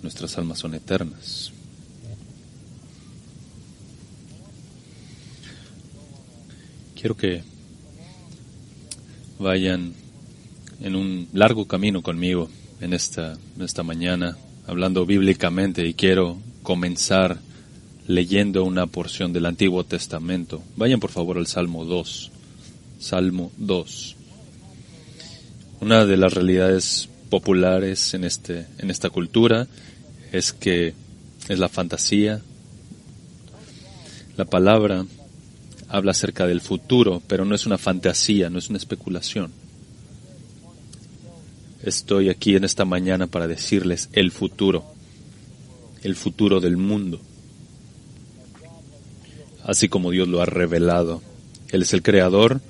nuestras almas son eternas. Quiero que vayan en un largo camino conmigo en esta mañana, hablando bíblicamente, y quiero comenzar leyendo una porción del Antiguo Testamento. Vayan por favor al Salmo 2. Salmo 2. Una de las realidades populares en esta cultura es la fantasía. La palabra habla acerca del futuro, pero no es una fantasía, no es una especulación. Estoy aquí en esta mañana para decirles el futuro del mundo, así como Dios lo ha revelado. Él es el creador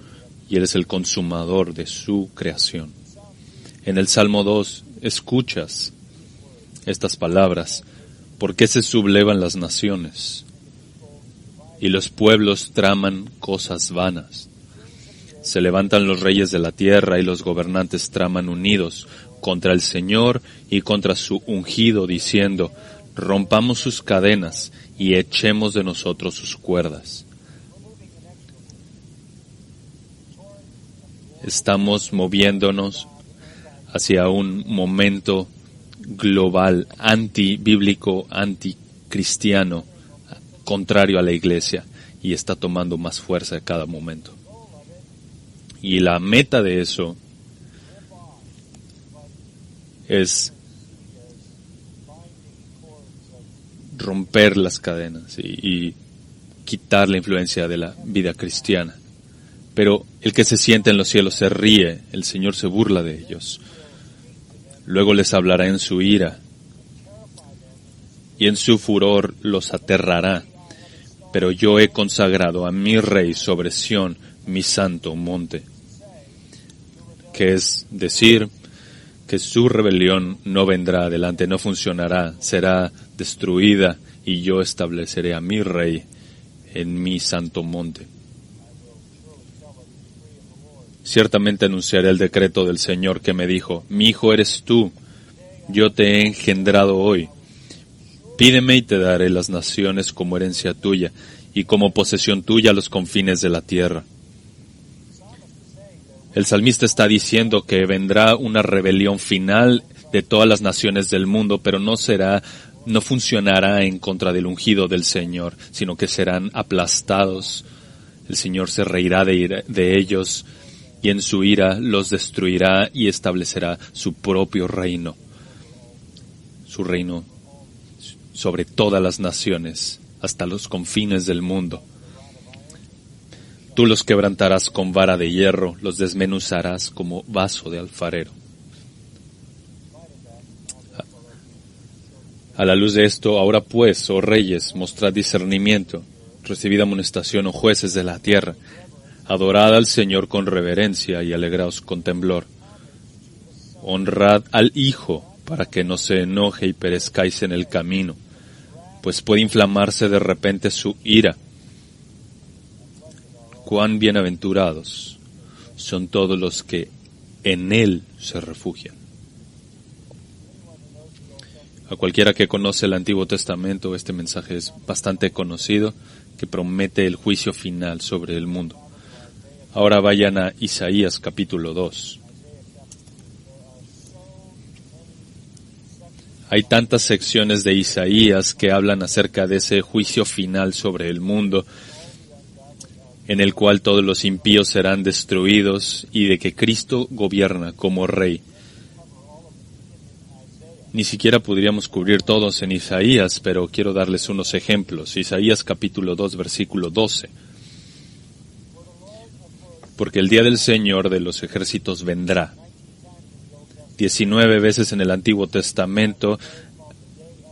y Él es el consumador de su creación. En el Salmo 2 escuchas estas palabras: ¿por qué se sublevan las naciones y los pueblos traman cosas vanas? Se levantan los reyes de la tierra y los gobernantes traman unidos contra el Señor y contra su ungido, diciendo: rompamos sus cadenas y echemos de nosotros sus cuerdas. Estamos moviéndonos hacia un momento global, antibíblico, anticristiano, contrario a la iglesia, y está tomando más fuerza a cada momento. Y la meta de eso es romper las cadenas y quitar la influencia de la vida cristiana. Pero el que se sienta en los cielos se ríe, el Señor se burla de ellos. Luego les hablará en su ira, y en su furor los aterrará. Pero yo he consagrado a mi Rey sobre Sión, mi santo monte. Que es decir, que su rebelión no vendrá adelante, no funcionará, será destruida, y yo estableceré a mi Rey en mi santo monte. Ciertamente anunciaré el decreto del Señor que me dijo: mi hijo eres tú, yo te he engendrado hoy. Pídeme y te daré las naciones como herencia tuya, y como posesión tuya los confines de la tierra. El salmista está diciendo que vendrá una rebelión final de todas las naciones del mundo, pero no funcionará en contra del ungido del Señor, sino que serán aplastados. El Señor se reirá de ellos, y en su ira los destruirá y establecerá su propio reino. Su reino sobre todas las naciones, hasta los confines del mundo. Tú los quebrantarás con vara de hierro, los desmenuzarás como vaso de alfarero. A la luz de esto, ahora pues, oh reyes, mostrad discernimiento, recibid amonestación, oh jueces de la tierra. Adorad al Señor con reverencia y alegraos con temblor. Honrad al Hijo, para que no se enoje y perezcáis en el camino, pues puede inflamarse de repente su ira. Cuán bienaventurados son todos los que en Él se refugian. A cualquiera que conoce el Antiguo Testamento, este mensaje es bastante conocido, que promete el juicio final sobre el mundo. Ahora vayan a Isaías capítulo 2. Hay tantas secciones de Isaías que hablan acerca de ese juicio final sobre el mundo, en el cual todos los impíos serán destruidos y de que Cristo gobierna como Rey. Ni siquiera podríamos cubrir todos en Isaías, pero quiero darles unos ejemplos. Isaías capítulo 2, versículo 12. Porque el día del Señor de los ejércitos vendrá. 19 veces en el Antiguo Testamento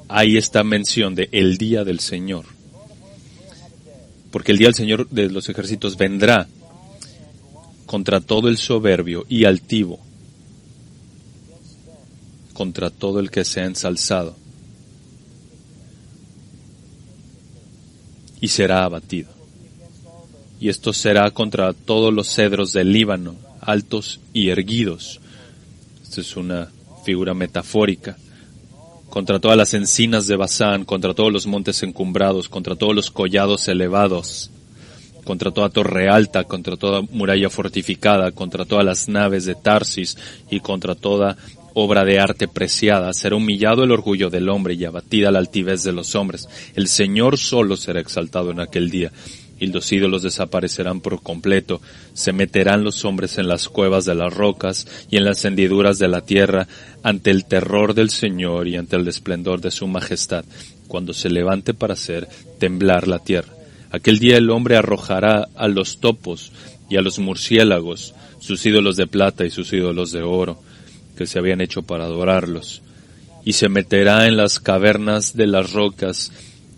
hay esta mención de el día del Señor. Porque el día del Señor de los ejércitos vendrá contra todo el soberbio y altivo, contra todo el que se ha ensalzado, y será abatido. Y esto será contra todos los cedros del Líbano, altos y erguidos. Esta es una figura metafórica, contra todas las encinas de Basán, contra todos los montes encumbrados, contra todos los collados elevados, contra toda torre alta, contra toda muralla fortificada, contra todas las naves de Tarsis y contra toda obra de arte preciada. Será humillado el orgullo del hombre y abatida la altivez de los hombres. El Señor solo será exaltado en aquel día, y los ídolos desaparecerán por completo. Se meterán los hombres en las cuevas de las rocas y en las hendiduras de la tierra ante el terror del Señor y ante el esplendor de su majestad, cuando se levante para hacer temblar la tierra. Aquel día el hombre arrojará a los topos y a los murciélagos, sus ídolos de plata y sus ídolos de oro, que se habían hecho para adorarlos, y se meterá en las cavernas de las rocas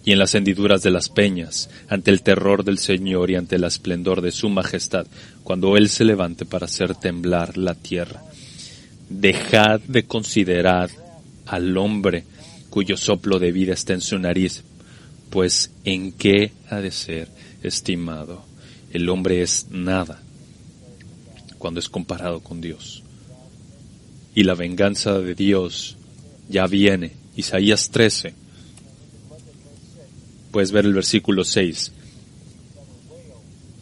y en las hendiduras de las peñas, ante el terror del Señor y ante el esplendor de su majestad, cuando Él se levante para hacer temblar la tierra. Dejad de considerar al hombre cuyo soplo de vida está en su nariz, pues ¿en qué ha de ser estimado? El hombre es nada cuando es comparado con Dios. Y la venganza de Dios ya viene. Isaías 13. Puedes ver el versículo 6.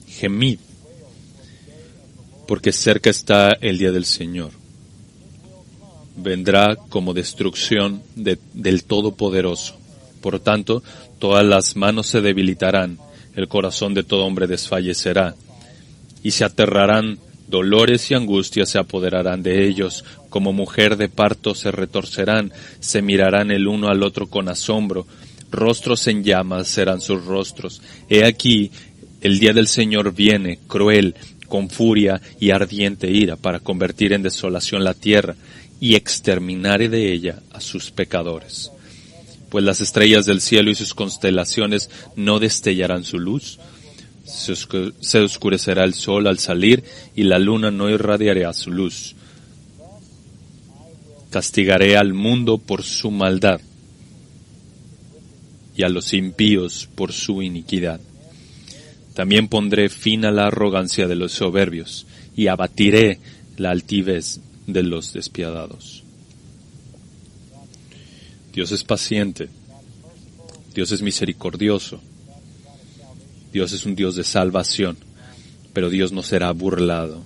Gemid, porque cerca está el día del Señor. Vendrá como destrucción del Todopoderoso. Por tanto, todas las manos se debilitarán, el corazón de todo hombre desfallecerá, y se aterrarán, dolores y angustias se apoderarán de ellos, como mujer de parto se retorcerán, se mirarán el uno al otro con asombro, rostros en llamas serán sus rostros. He aquí, el día del Señor viene, cruel, con furia y ardiente ira, para convertir en desolación la tierra, y exterminar de ella a sus pecadores. Pues las estrellas del cielo y sus constelaciones no destellarán su luz. Se oscurecerá el sol al salir y la luna no irradiará su luz. Castigaré al mundo por su maldad y a los impíos por su iniquidad. También pondré fin a la arrogancia de los soberbios y abatiré la altivez de los despiadados. Dios es paciente, Dios es misericordioso, Dios es un Dios de salvación, pero Dios no será burlado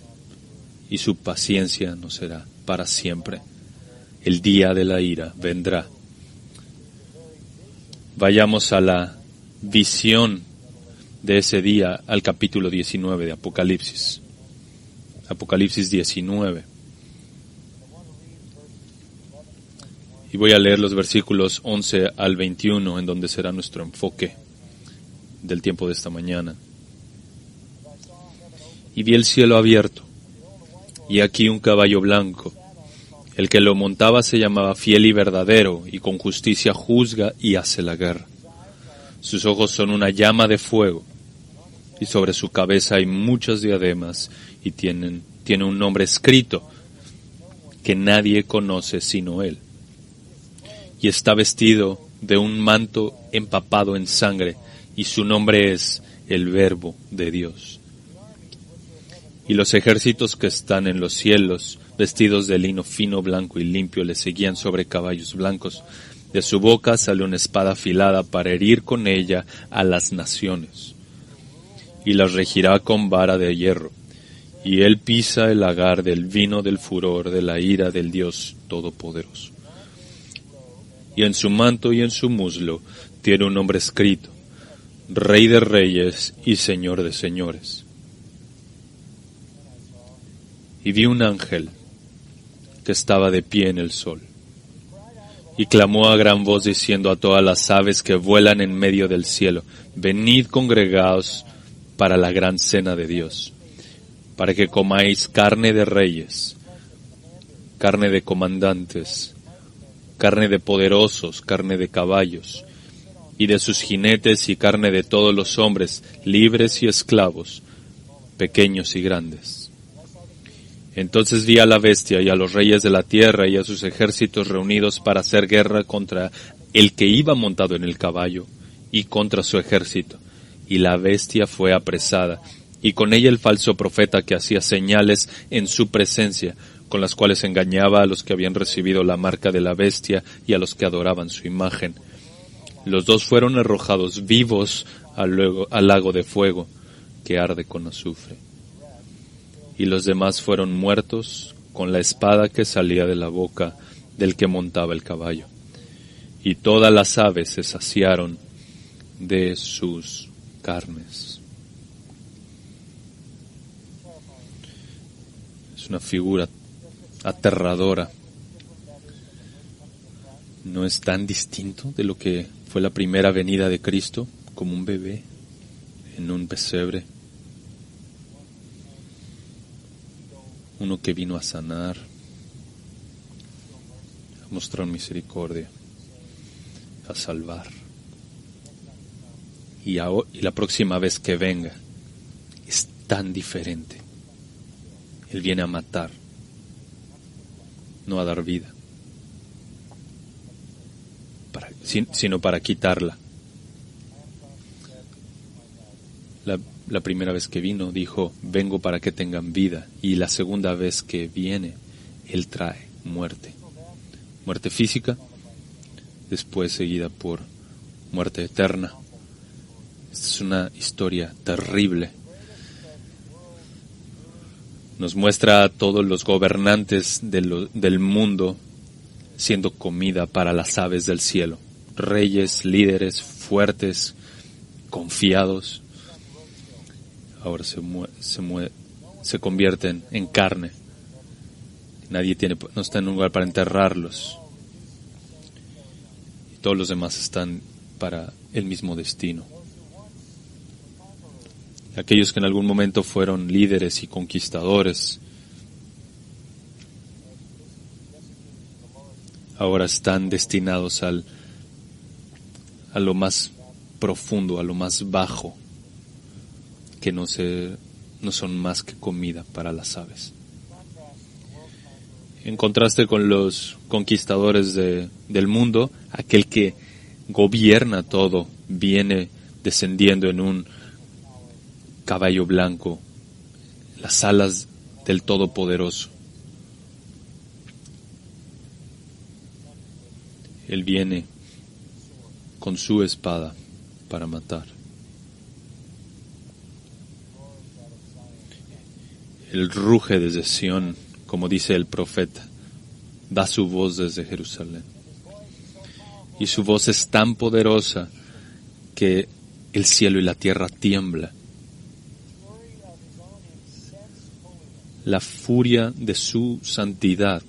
y su paciencia no será para siempre. El día de la ira vendrá. Vayamos a la visión de ese día, al capítulo 19 de Apocalipsis. Apocalipsis 19. Y voy a leer los versículos 11 al 21, en donde será nuestro enfoque del tiempo de esta mañana. Y vi el cielo abierto, y aquí un caballo blanco. El que lo montaba se llamaba Fiel y Verdadero, y con justicia juzga y hace la guerra. Sus ojos son una llama de fuego, y sobre su cabeza hay muchas diademas, y tiene un nombre escrito que nadie conoce sino él. Y está vestido de un manto empapado en sangre, y su nombre es el Verbo de Dios. Y los ejércitos que están en los cielos, vestidos de lino fino, blanco y limpio, le seguían sobre caballos blancos. De su boca sale una espada afilada para herir con ella a las naciones, y las regirá con vara de hierro. Y él pisa el lagar del vino del furor de la ira del Dios Todopoderoso. Y en su manto y en su muslo tiene un nombre escrito: Rey de Reyes y Señor de Señores. Y vi un ángel que estaba de pie en el sol, y clamó a gran voz diciendo a todas las aves que vuelan en medio del cielo: venid, congregaos para la gran cena de Dios, para que comáis carne de reyes, carne de comandantes, carne de poderosos, carne de caballos, y de sus jinetes, y carne de todos los hombres, libres y esclavos, pequeños y grandes. Entonces vi a la bestia y a los reyes de la tierra y a sus ejércitos reunidos para hacer guerra contra el que iba montado en el caballo y contra su ejército. Y la bestia fue apresada, y con ella el falso profeta que hacía señales en su presencia, con las cuales engañaba a los que habían recibido la marca de la bestia y a los que adoraban su imagen. Los dos fueron arrojados vivos al lago de fuego, que arde con azufre. Y los demás fueron muertos con la espada que salía de la boca del que montaba el caballo. Y todas las aves se saciaron de sus carnes. Es una figura aterradora. No es tan distinto de lo que fue la primera venida de Cristo, como un bebé en un pesebre. Uno que vino a sanar, a mostrar misericordia, a salvar. Y la próxima vez que venga es tan diferente. Él viene a matar, no a dar vida, sino para quitarla. La primera vez que vino dijo, vengo para que tengan vida. Y la segunda vez que viene, Él trae muerte. Muerte física, después seguida por muerte eterna. Esta es una historia terrible. Nos muestra a todos los gobernantes del mundo siendo comida para las aves del cielo. Reyes, líderes, fuertes, confiados. Ahora se convierten en carne. No está en un lugar para enterrarlos. Y todos los demás están para el mismo destino. Aquellos que en algún momento fueron líderes y conquistadores, ahora están destinados a lo más profundo, a lo más bajo, que no son más que comida para las aves. En contraste con los conquistadores del mundo, aquel que gobierna todo viene descendiendo en un caballo blanco, las alas del Todopoderoso. Él viene con su espada para matar. Él ruge desde Sión, como dice el profeta, da su voz desde Jerusalén. Y su voz es tan poderosa que el cielo y la tierra tiemblan. La furia de su santidad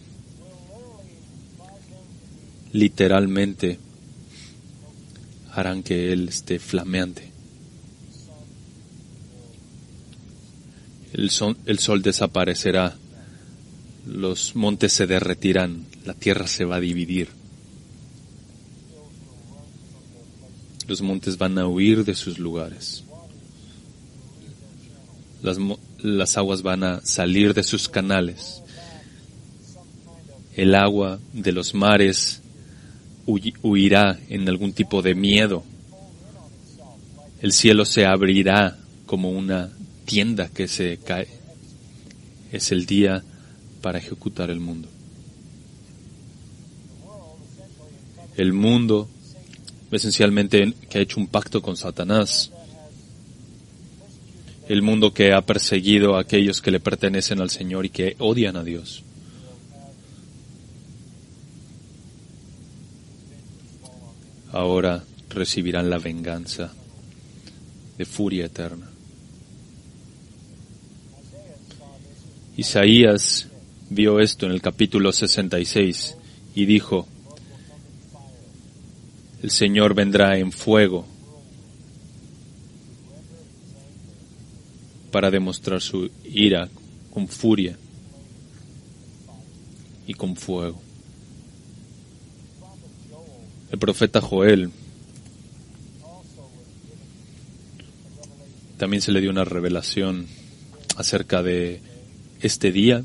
literalmente harán que Él esté flameante. El sol desaparecerá, los montes se derretirán, la tierra se va a dividir. Los montes van a huir de sus lugares. Las aguas van a salir de sus canales. El agua de los mares huirá en algún tipo de miedo. El cielo se abrirá como una tienda que se cae. Es el día para ejecutar el mundo. El mundo, esencialmente, que ha hecho un pacto con Satanás. El mundo que ha perseguido a aquellos que le pertenecen al Señor y que odian a Dios. Ahora recibirán la venganza de furia eterna. Isaías vio esto en el capítulo 66 y dijo, el Señor vendrá en fuego para demostrar su ira con furia y con fuego. El profeta Joel también se le dio una revelación acerca de este día.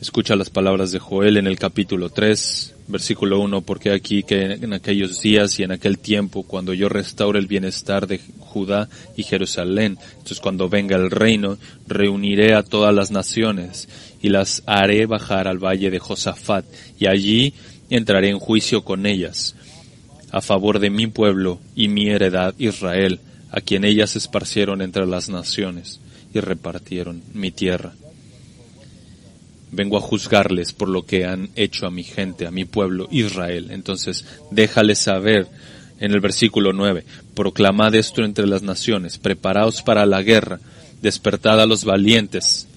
Escucha las palabras de Joel en el capítulo 3, Versículo 1, porque aquí que en aquellos días y en aquel tiempo, cuando yo restaure el bienestar de Judá y Jerusalén, entonces cuando venga el reino, reuniré a todas las naciones y las haré bajar al valle de Josafat, y allí entraré en juicio con ellas, a favor de mi pueblo y mi heredad Israel, a quien ellas esparcieron entre las naciones y repartieron mi tierra. Vengo a juzgarles por lo que han hecho a mi gente, a mi pueblo Israel. Entonces, déjales saber en el versículo 9, proclamad esto entre las naciones, preparaos para la guerra, despertad a los valientes.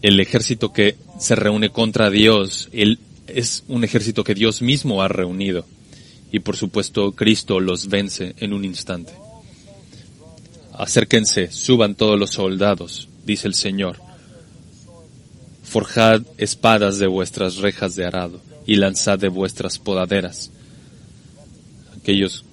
El ejército que se reúne contra Dios, él es un ejército que Dios mismo ha reunido. Y por supuesto, Cristo los vence en un instante. Acérquense, suban todos los soldados, dice el Señor. Forjad espadas de vuestras rejas de arado y lanzad de vuestras podaderas. Aquellos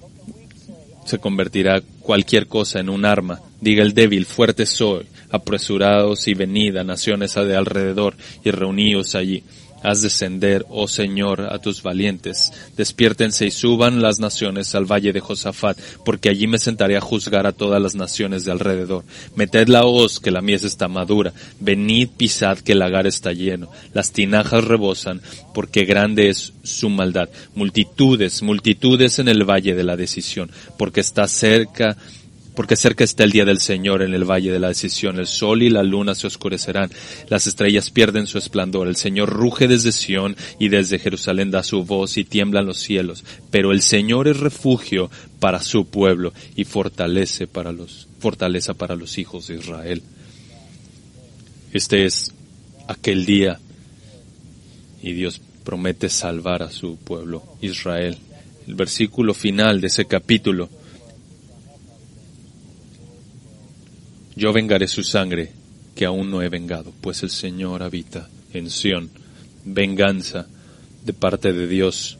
se convertirá cualquier cosa en un arma. Diga el débil, fuerte soy. Apresuraos y venid a naciones de alrededor y reuníos allí. Haz descender, oh Señor, a tus valientes. Despiértense y suban las naciones al valle de Josafat, porque allí me sentaré a juzgar a todas las naciones de alrededor. Meted la hoz, que la mies está madura. Venid, pisad, que el lagar está lleno. Las tinajas rebosan, porque grande es su maldad. Multitudes, multitudes en el valle de la decisión, porque cerca está el día del Señor en el valle de la decisión. El sol y la luna se oscurecerán, las estrellas pierden su esplendor. El Señor ruge desde Sión y desde Jerusalén da su voz y tiemblan los cielos. Pero el Señor es refugio para su pueblo y fortaleza para los hijos de Israel. Este es aquel día y Dios promete salvar a su pueblo Israel. El versículo final de ese capítulo: yo vengaré su sangre, que aún no he vengado, pues el Señor habita en Sión. Venganza de parte de Dios.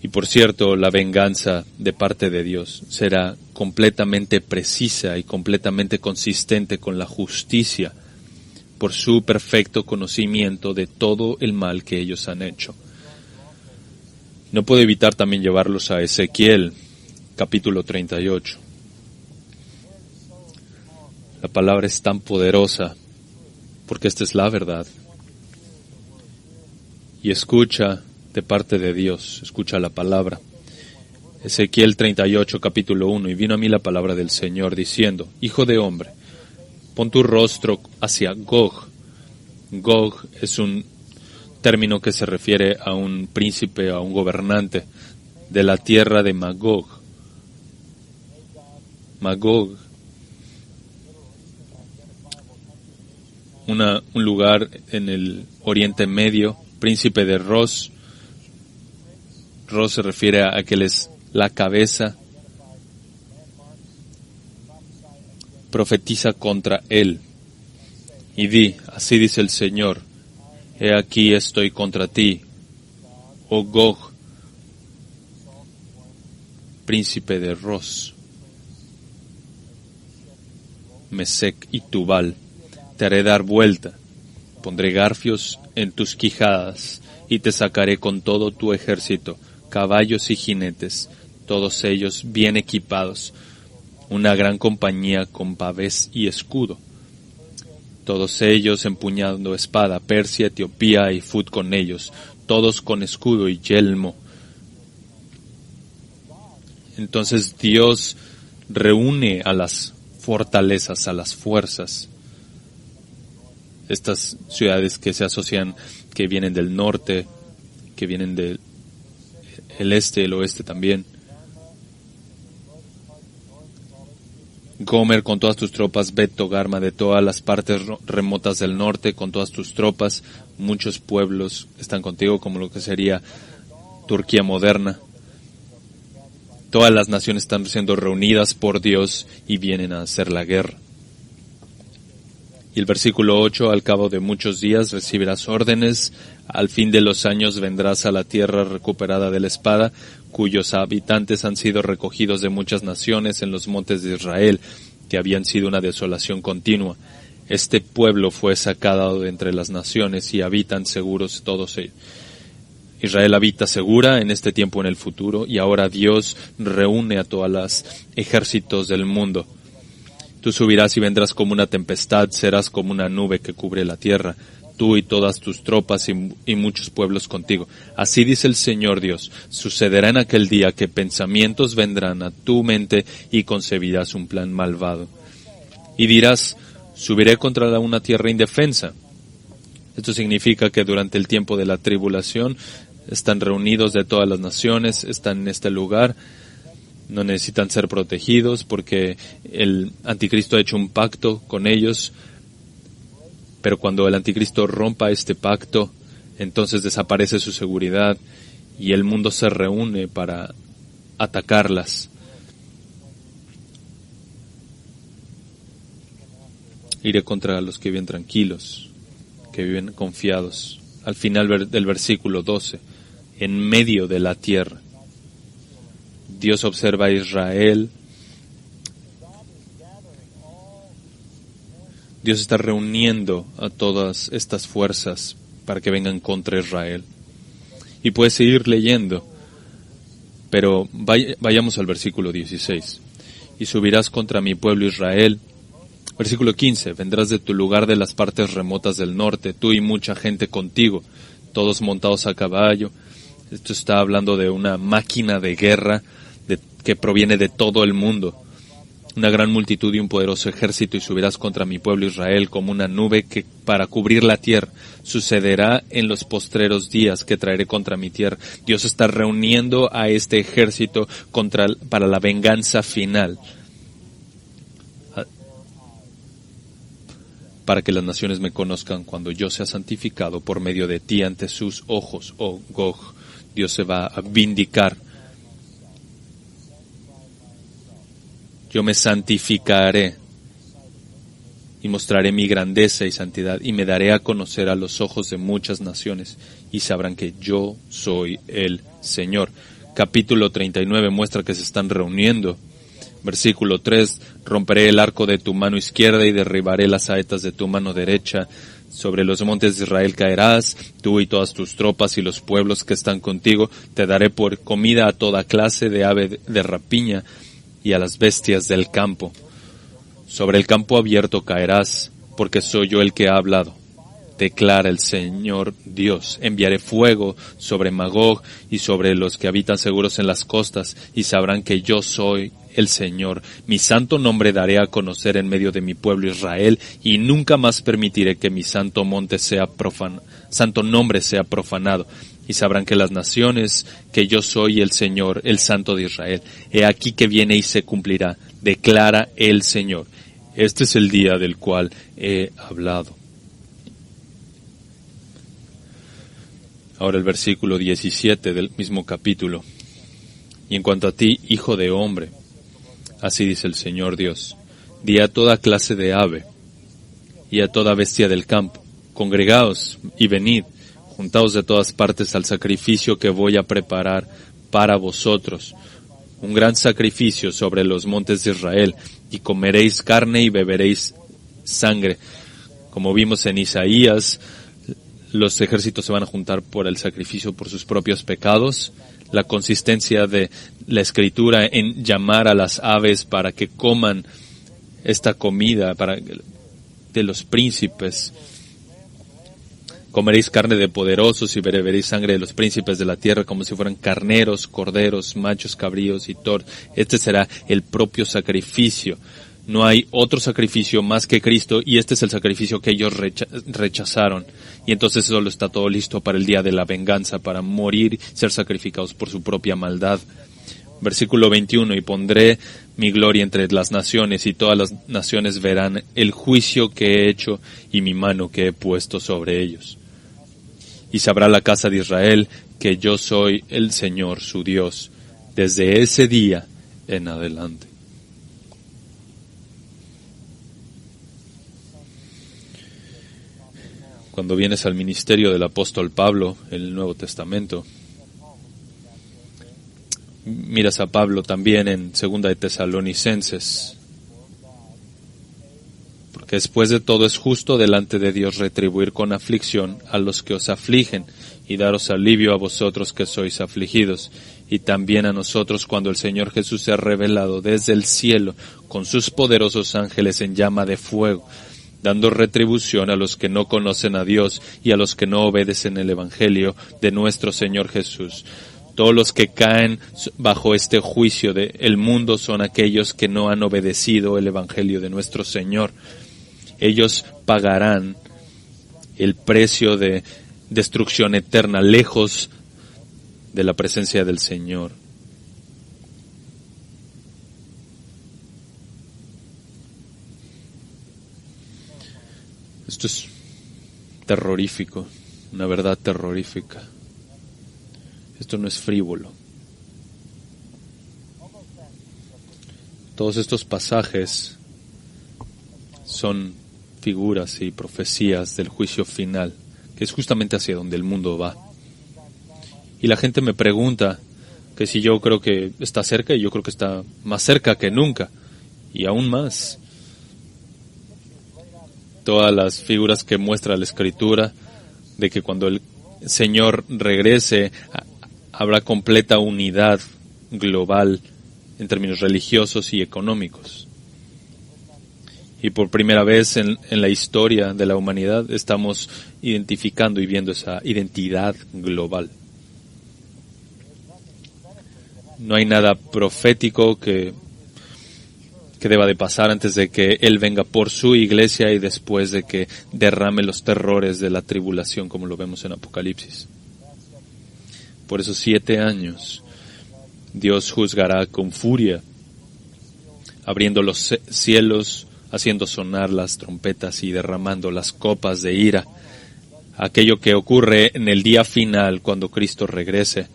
Y por cierto, la venganza de parte de Dios será completamente precisa y completamente consistente con la justicia, por su perfecto conocimiento de todo el mal que ellos han hecho. No puedo evitar también llevarlos a Ezequiel, capítulo 38. La palabra es tan poderosa, porque esta es la verdad. Y escucha de parte de Dios, escucha la palabra. Ezequiel 38, capítulo 1, y vino a mí la palabra del Señor, diciendo: Hijo de hombre, pon tu rostro hacia Gog. Gog es un término que se refiere a un príncipe, a un gobernante de la tierra de Magog. Magog, un lugar en el Oriente Medio, príncipe de Ros. Ros se refiere a que él es la cabeza. Profetiza contra él y di: así dice el Señor, he aquí estoy contra ti, oh Gog, príncipe de Ros, Mesec y Tubal. Te haré dar vuelta, pondré garfios en tus quijadas y te sacaré con todo tu ejército, caballos y jinetes, todos ellos bien equipados, una gran compañía con pavés y escudo. Todos ellos empuñando espada, Persia, Etiopía y Fut con ellos, todos con escudo y yelmo. Entonces Dios reúne a las fortalezas, a las fuerzas. Estas ciudades que se asocian, que vienen del norte, que vienen del este, el oeste también. Gomer con todas tus tropas, Bet Togarma de todas las partes remotas del norte con todas tus tropas, muchos pueblos están contigo, como lo que sería Turquía moderna. Todas las naciones están siendo reunidas por Dios y vienen a hacer la guerra. Y el versículo 8, al cabo de muchos días recibirás órdenes, al fin de los años vendrás a la tierra recuperada de la espada, cuyos habitantes han sido recogidos de muchas naciones en los montes de Israel, que habían sido una desolación continua. Este pueblo fue sacado de entre las naciones y habitan seguros todos ellos. Israel habita segura en este tiempo, en el futuro, y ahora Dios reúne a todos los ejércitos del mundo. Tú subirás y vendrás como una tempestad, serás como una nube que cubre la tierra, tú y todas tus tropas y muchos pueblos contigo. Así dice el Señor Dios, sucederá en aquel día que pensamientos vendrán a tu mente y concebirás un plan malvado. Y dirás, subiré contra una tierra indefensa. Esto significa que durante el tiempo de la tribulación están reunidos de todas las naciones, están en este lugar, no necesitan ser protegidos porque el anticristo ha hecho un pacto con ellos, pero cuando el anticristo rompa este pacto, entonces desaparece su seguridad y el mundo se reúne para atacarlas. Iré contra los que viven tranquilos, que viven confiados. Al final del versículo 12, en medio de la tierra, Dios observa a Israel. Dios está reuniendo a todas estas fuerzas para que vengan contra Israel. Y puedes seguir leyendo, pero vayamos al versículo 16. Y subirás contra mi pueblo Israel. Versículo 15. Vendrás de tu lugar de las partes remotas del norte, tú y mucha gente contigo, todos montados a caballo. Esto está hablando de una máquina de guerra que proviene de todo el mundo. Una gran multitud y un poderoso ejército, y subirás contra mi pueblo Israel como una nube que para cubrir la tierra. Sucederá en los postreros días que traeré contra mi tierra. Dios está reuniendo a este ejército para la venganza final, para que las naciones me conozcan cuando yo sea santificado por medio de ti ante sus ojos, oh Gog. Dios se va a vindicar. Yo me santificaré y mostraré mi grandeza y santidad y me daré a conocer a los ojos de muchas naciones y sabrán que yo soy el Señor. Capítulo 39 muestra que se están reuniendo. Versículo 3, romperé el arco de tu mano izquierda y derribaré las saetas de tu mano derecha. Sobre los montes de Israel caerás, tú y todas tus tropas y los pueblos que están contigo. Te daré por comida a toda clase de ave de rapiña y a las bestias del campo. Sobre el campo abierto caerás, porque soy yo el que ha hablado. Declara el Señor Dios. Enviaré fuego sobre Magog y sobre los que habitan seguros en las costas, y sabrán que yo soy el Señor. Mi santo nombre daré a conocer en medio de mi pueblo Israel, y nunca más permitiré que mi santo nombre sea profanado. Y sabrán que las naciones, que yo soy el Señor, el Santo de Israel. He aquí que viene y se cumplirá, declara el Señor. Este es el día del cual he hablado. Ahora el versículo 17 del mismo capítulo. Y en cuanto a ti, hijo de hombre, así dice el Señor Dios, di a toda clase de ave y a toda bestia del campo, congregaos y venid, juntaos de todas partes al sacrificio que voy a preparar para vosotros, un gran sacrificio sobre los montes de Israel, y comeréis carne y beberéis sangre. Como vimos en Isaías, los ejércitos se van a juntar por el sacrificio por sus propios pecados. La consistencia de la Escritura en llamar a las aves para que coman esta comida de los príncipes. Comeréis carne de poderosos y beberéis sangre de los príncipes de la tierra como si fueran carneros, corderos, machos, cabríos y toros. Este será el propio sacrificio. No hay otro sacrificio más que Cristo, y este es el sacrificio que ellos rechazaron. Y entonces solo está todo listo para el día de la venganza, para morir, ser sacrificados por su propia maldad. Versículo 21, y pondré mi gloria entre las naciones, y todas las naciones verán el juicio que he hecho y mi mano que he puesto sobre ellos. Y sabrá la casa de Israel que yo soy el Señor su Dios, desde ese día en adelante. Cuando vienes al ministerio del apóstol Pablo, en el Nuevo Testamento, miras a Pablo también en 2 de Tesalonicenses, que después de todo es justo delante de Dios retribuir con aflicción a los que os afligen y daros alivio a vosotros que sois afligidos, y también a nosotros cuando el Señor Jesús se ha revelado desde el cielo con sus poderosos ángeles en llama de fuego, dando retribución a los que no conocen a Dios y a los que no obedecen el Evangelio de nuestro Señor Jesús. Todos los que caen bajo este juicio del mundo son aquellos que no han obedecido el Evangelio de nuestro Señor. Ellos pagarán el precio de destrucción eterna, lejos de la presencia del Señor. Esto es terrorífico, una verdad terrorífica. Esto no es frívolo. Todos estos pasajes son figuras y profecías del juicio final, que es justamente hacia donde el mundo va. Y la gente me pregunta que si yo creo que está cerca, y yo creo que está más cerca que nunca, y aún más. Todas las figuras que muestra la Escritura, de que cuando el Señor regrese, habrá completa unidad global en términos religiosos y económicos. Y por primera vez en la historia de la humanidad estamos identificando y viendo esa identidad global. No hay nada profético que deba de pasar antes de que Él venga por su iglesia y después de que derrame los terrores de la tribulación, como lo vemos en Apocalipsis. Por esos 7 años, Dios juzgará con furia, abriendo los cielos, haciendo sonar las trompetas y derramando las copas de ira. Aquello que ocurre en el día final cuando Cristo regrese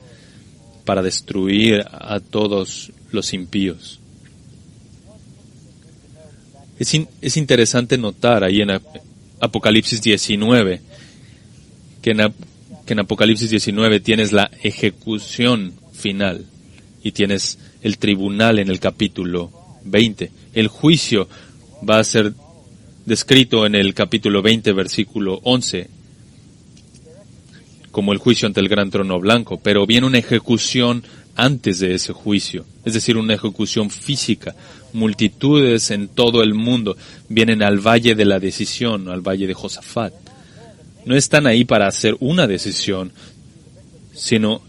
para destruir a todos los impíos. Es interesante notar ahí en Apocalipsis 19 que en Apocalipsis 19 tienes la ejecución final y tienes el tribunal en el capítulo 20. El juicio va a ser descrito en el capítulo 20, versículo 11, como el juicio ante el gran trono blanco, pero viene una ejecución antes de ese juicio, es decir, una ejecución física. Multitudes en todo el mundo vienen al valle de la decisión, al valle de Josafat. No están ahí para hacer una decisión, sino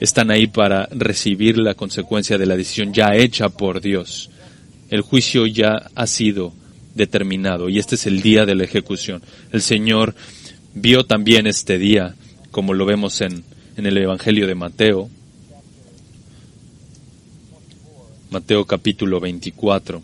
están ahí para recibir la consecuencia de la decisión ya hecha por Dios. El juicio ya ha sido determinado y este es el día de la ejecución. El Señor vio también este día, como lo vemos en el Evangelio de Mateo. Mateo capítulo 24,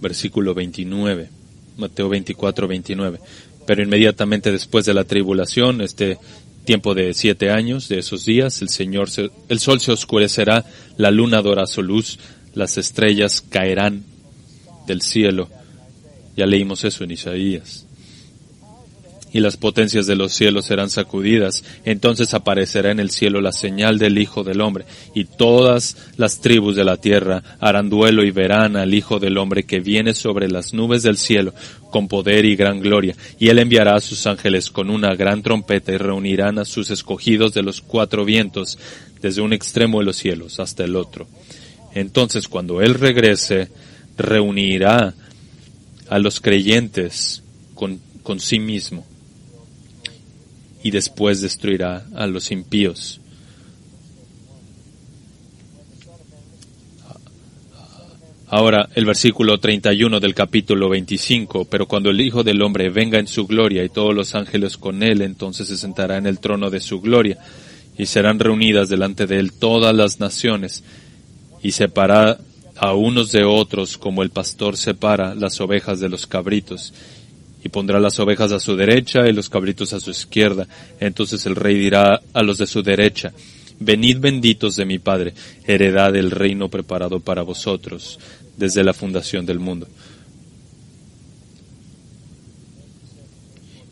versículo 29. Mateo 24, 29. Pero inmediatamente después de la tribulación, este tiempo de 7 años, de esos días, el sol se oscurecerá, la luna dará su luz, las estrellas caerán del cielo. Ya leímos eso en Isaías. Y las potencias de los cielos serán sacudidas. Entonces aparecerá en el cielo la señal del Hijo del Hombre, y todas las tribus de la tierra harán duelo y verán al Hijo del Hombre que viene sobre las nubes del cielo con poder y gran gloria. Y Él enviará a sus ángeles con una gran trompeta y reunirán a sus escogidos de los 4 vientos, desde un extremo de los cielos hasta el otro. Entonces cuando Él regrese, reunirá a los creyentes con sí mismo, y después destruirá a los impíos. Ahora, el versículo 31 del capítulo 25, pero cuando el Hijo del Hombre venga en su gloria y todos los ángeles con Él, entonces se sentará en el trono de su gloria, y serán reunidas delante de Él todas las naciones, y separará a unos de otros como el pastor separa las ovejas de los cabritos, y pondrá las ovejas a su derecha y los cabritos a su izquierda. Entonces el rey dirá a los de su derecha: venid benditos de mi Padre, heredad del reino preparado para vosotros desde la fundación del mundo.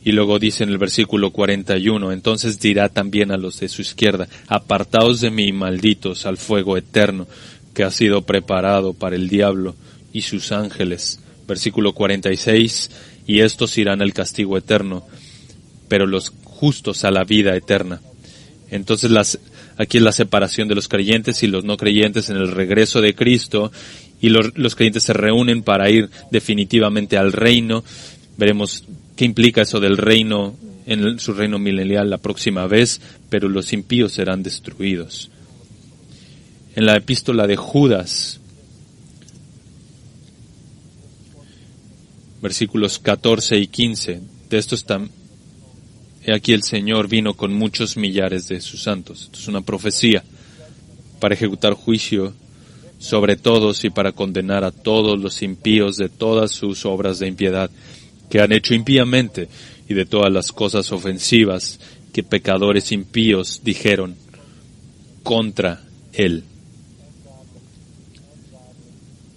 Y luego dice en el versículo 41, entonces dirá también a los de su izquierda: apartaos de mí, malditos, al fuego eterno, que ha sido preparado para el diablo y sus ángeles. Versículo 46, y estos irán al castigo eterno, pero los justos a la vida eterna. Entonces aquí es la separación de los creyentes y los no creyentes en el regreso de Cristo, y los creyentes se reúnen para ir definitivamente al reino. Veremos qué implica eso del reino, en su reino milenial la próxima vez, pero los impíos serán destruidos. En la epístola de Judas, versículos 14 y 15, de estos están: he aquí el Señor vino con muchos millares de sus santos. Esto es una profecía para ejecutar juicio sobre todos y para condenar a todos los impíos de todas sus obras de impiedad que han hecho impíamente y de todas las cosas ofensivas que pecadores impíos dijeron contra Él.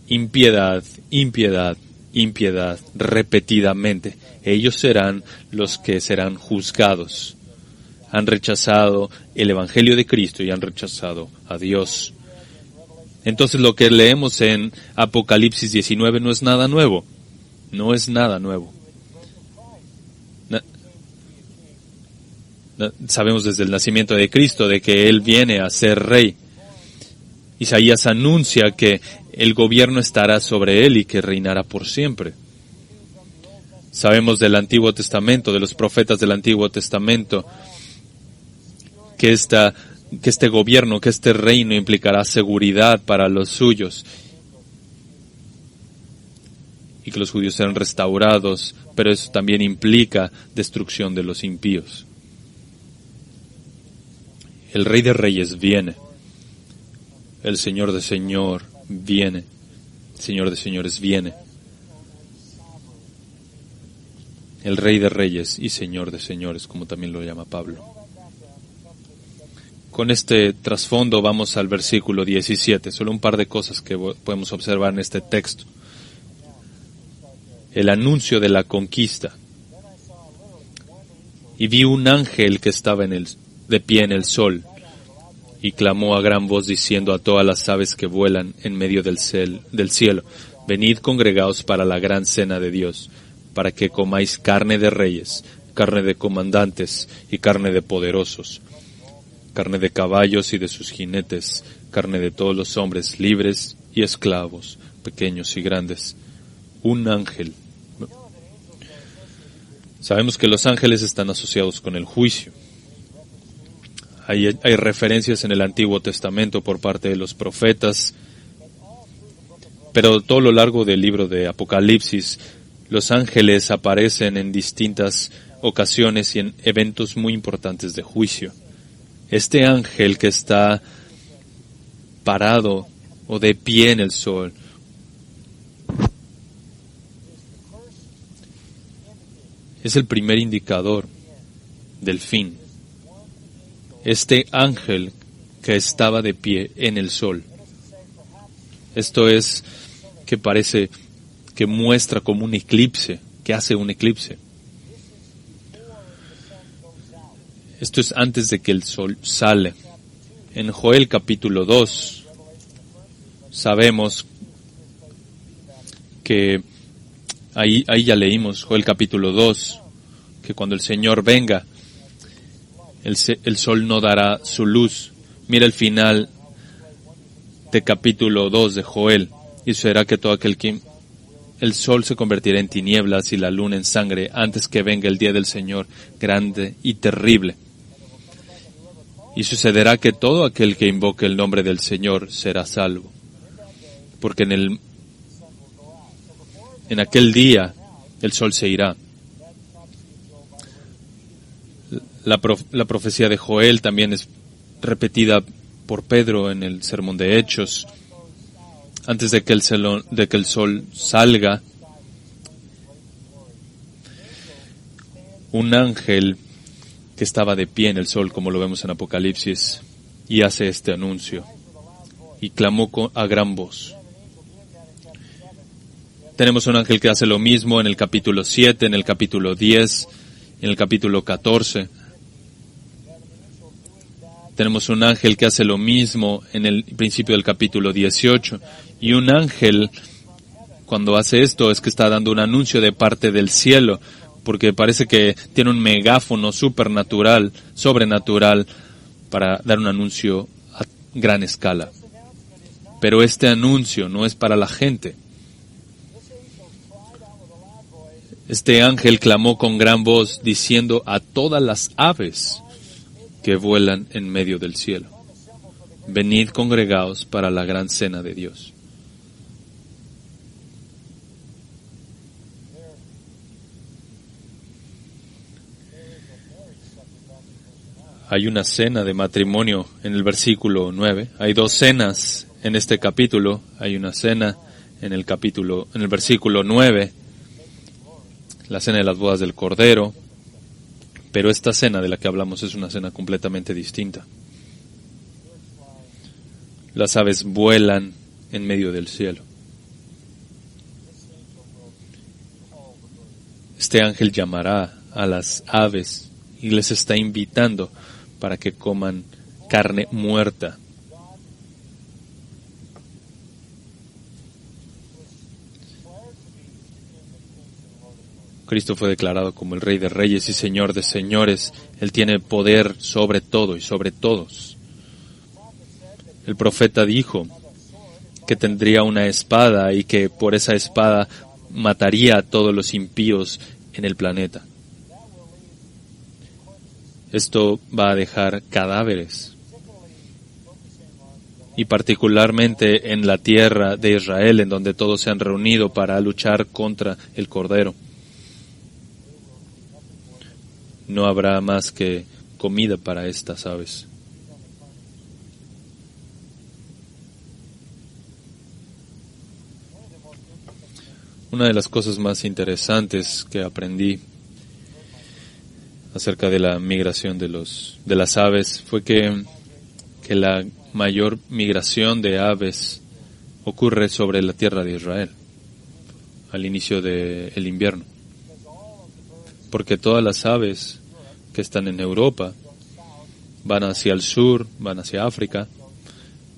Impiedad, impiedad, impiedad, repetidamente. Ellos serán los que serán juzgados. Han rechazado el Evangelio de Cristo y han rechazado a Dios. Entonces lo que leemos en Apocalipsis 19 no es nada nuevo. No es nada nuevo. Sabemos desde el nacimiento de Cristo de que Él viene a ser rey. Isaías anuncia que el gobierno estará sobre Él y que reinará por siempre. Sabemos del Antiguo Testamento, de los profetas del Antiguo Testamento, que este gobierno, que este reino implicará seguridad para los suyos y que los judíos serán restaurados, pero eso también implica destrucción de los impíos. El Rey de Reyes viene. El Señor de Señor viene. El Señor de Señores viene. El Rey de Reyes y Señor de Señores, como también lo llama Pablo. Con este trasfondo vamos al versículo 17. Solo un par de cosas que podemos observar en este texto. El anuncio de la conquista. Y vi un ángel que estaba de pie en el sol, y clamó a gran voz diciendo a todas las aves que vuelan en medio del cielo: venid congregaos para la gran cena de Dios, para que comáis carne de reyes, carne de comandantes y carne de poderosos, carne de caballos y de sus jinetes, carne de todos los hombres libres y esclavos, pequeños y grandes. Un ángel. Sabemos que los ángeles están asociados con el juicio. Hay referencias en el Antiguo Testamento por parte de los profetas, pero todo lo largo del libro de Apocalipsis, los ángeles aparecen en distintas ocasiones y en eventos muy importantes de juicio. Este ángel que está parado o de pie en el sol es el primer indicador del fin. Este ángel que estaba de pie en el sol. Esto es que parece que muestra como un eclipse, que hace un eclipse. Esto es antes de que el sol sale. En Joel capítulo 2 sabemos que ahí ya leímos Joel capítulo 2, que cuando el Señor venga, el sol no dará su luz. Mira el final de capítulo 2 de Joel. Y será que todo aquel que el sol se convertirá en tinieblas y la luna en sangre antes que venga el día del Señor grande y terrible. Y sucederá que todo aquel que invoque el nombre del Señor será salvo. Porque en aquel día el sol se irá. La profecía de Joel también es repetida por Pedro en el Sermón de Hechos. Antes de que el sol salga, un ángel que estaba de pie en el sol, como lo vemos en Apocalipsis, y hace este anuncio, y clamó a gran voz. Tenemos un ángel que hace lo mismo en el capítulo 7, en el capítulo 10, en el capítulo 14. Tenemos un ángel que hace lo mismo en el principio del capítulo 18 y un ángel cuando hace esto es que está dando un anuncio de parte del cielo, porque parece que tiene un megáfono sobrenatural, para dar un anuncio a gran escala. Pero este anuncio no es para la gente. Este ángel clamó con gran voz diciendo a todas las aves que vuelan en medio del cielo: venid congregaos para la gran cena de Dios. Hay una cena de matrimonio en el versículo 9. Hay dos cenas en este capítulo. Hay una cena en el versículo 9, la cena de las bodas del Cordero. Pero esta cena de la que hablamos es una cena completamente distinta. Las aves vuelan en medio del cielo. Este ángel llamará a las aves y les está invitando para que coman carne muerta. Cristo fue declarado como el Rey de Reyes y Señor de Señores. Él tiene poder sobre todo y sobre todos. El profeta dijo que tendría una espada y que por esa espada mataría a todos los impíos en el planeta. Esto va a dejar cadáveres, y particularmente en la tierra de Israel, en donde todos se han reunido para luchar contra el Cordero. No habrá más que comida para estas aves. Una de las cosas más interesantes que aprendí acerca de la migración de las aves fue que la mayor migración de aves ocurre sobre la tierra de Israel al inicio del invierno, porque todas las aves que están en Europa van hacia el sur, van hacia África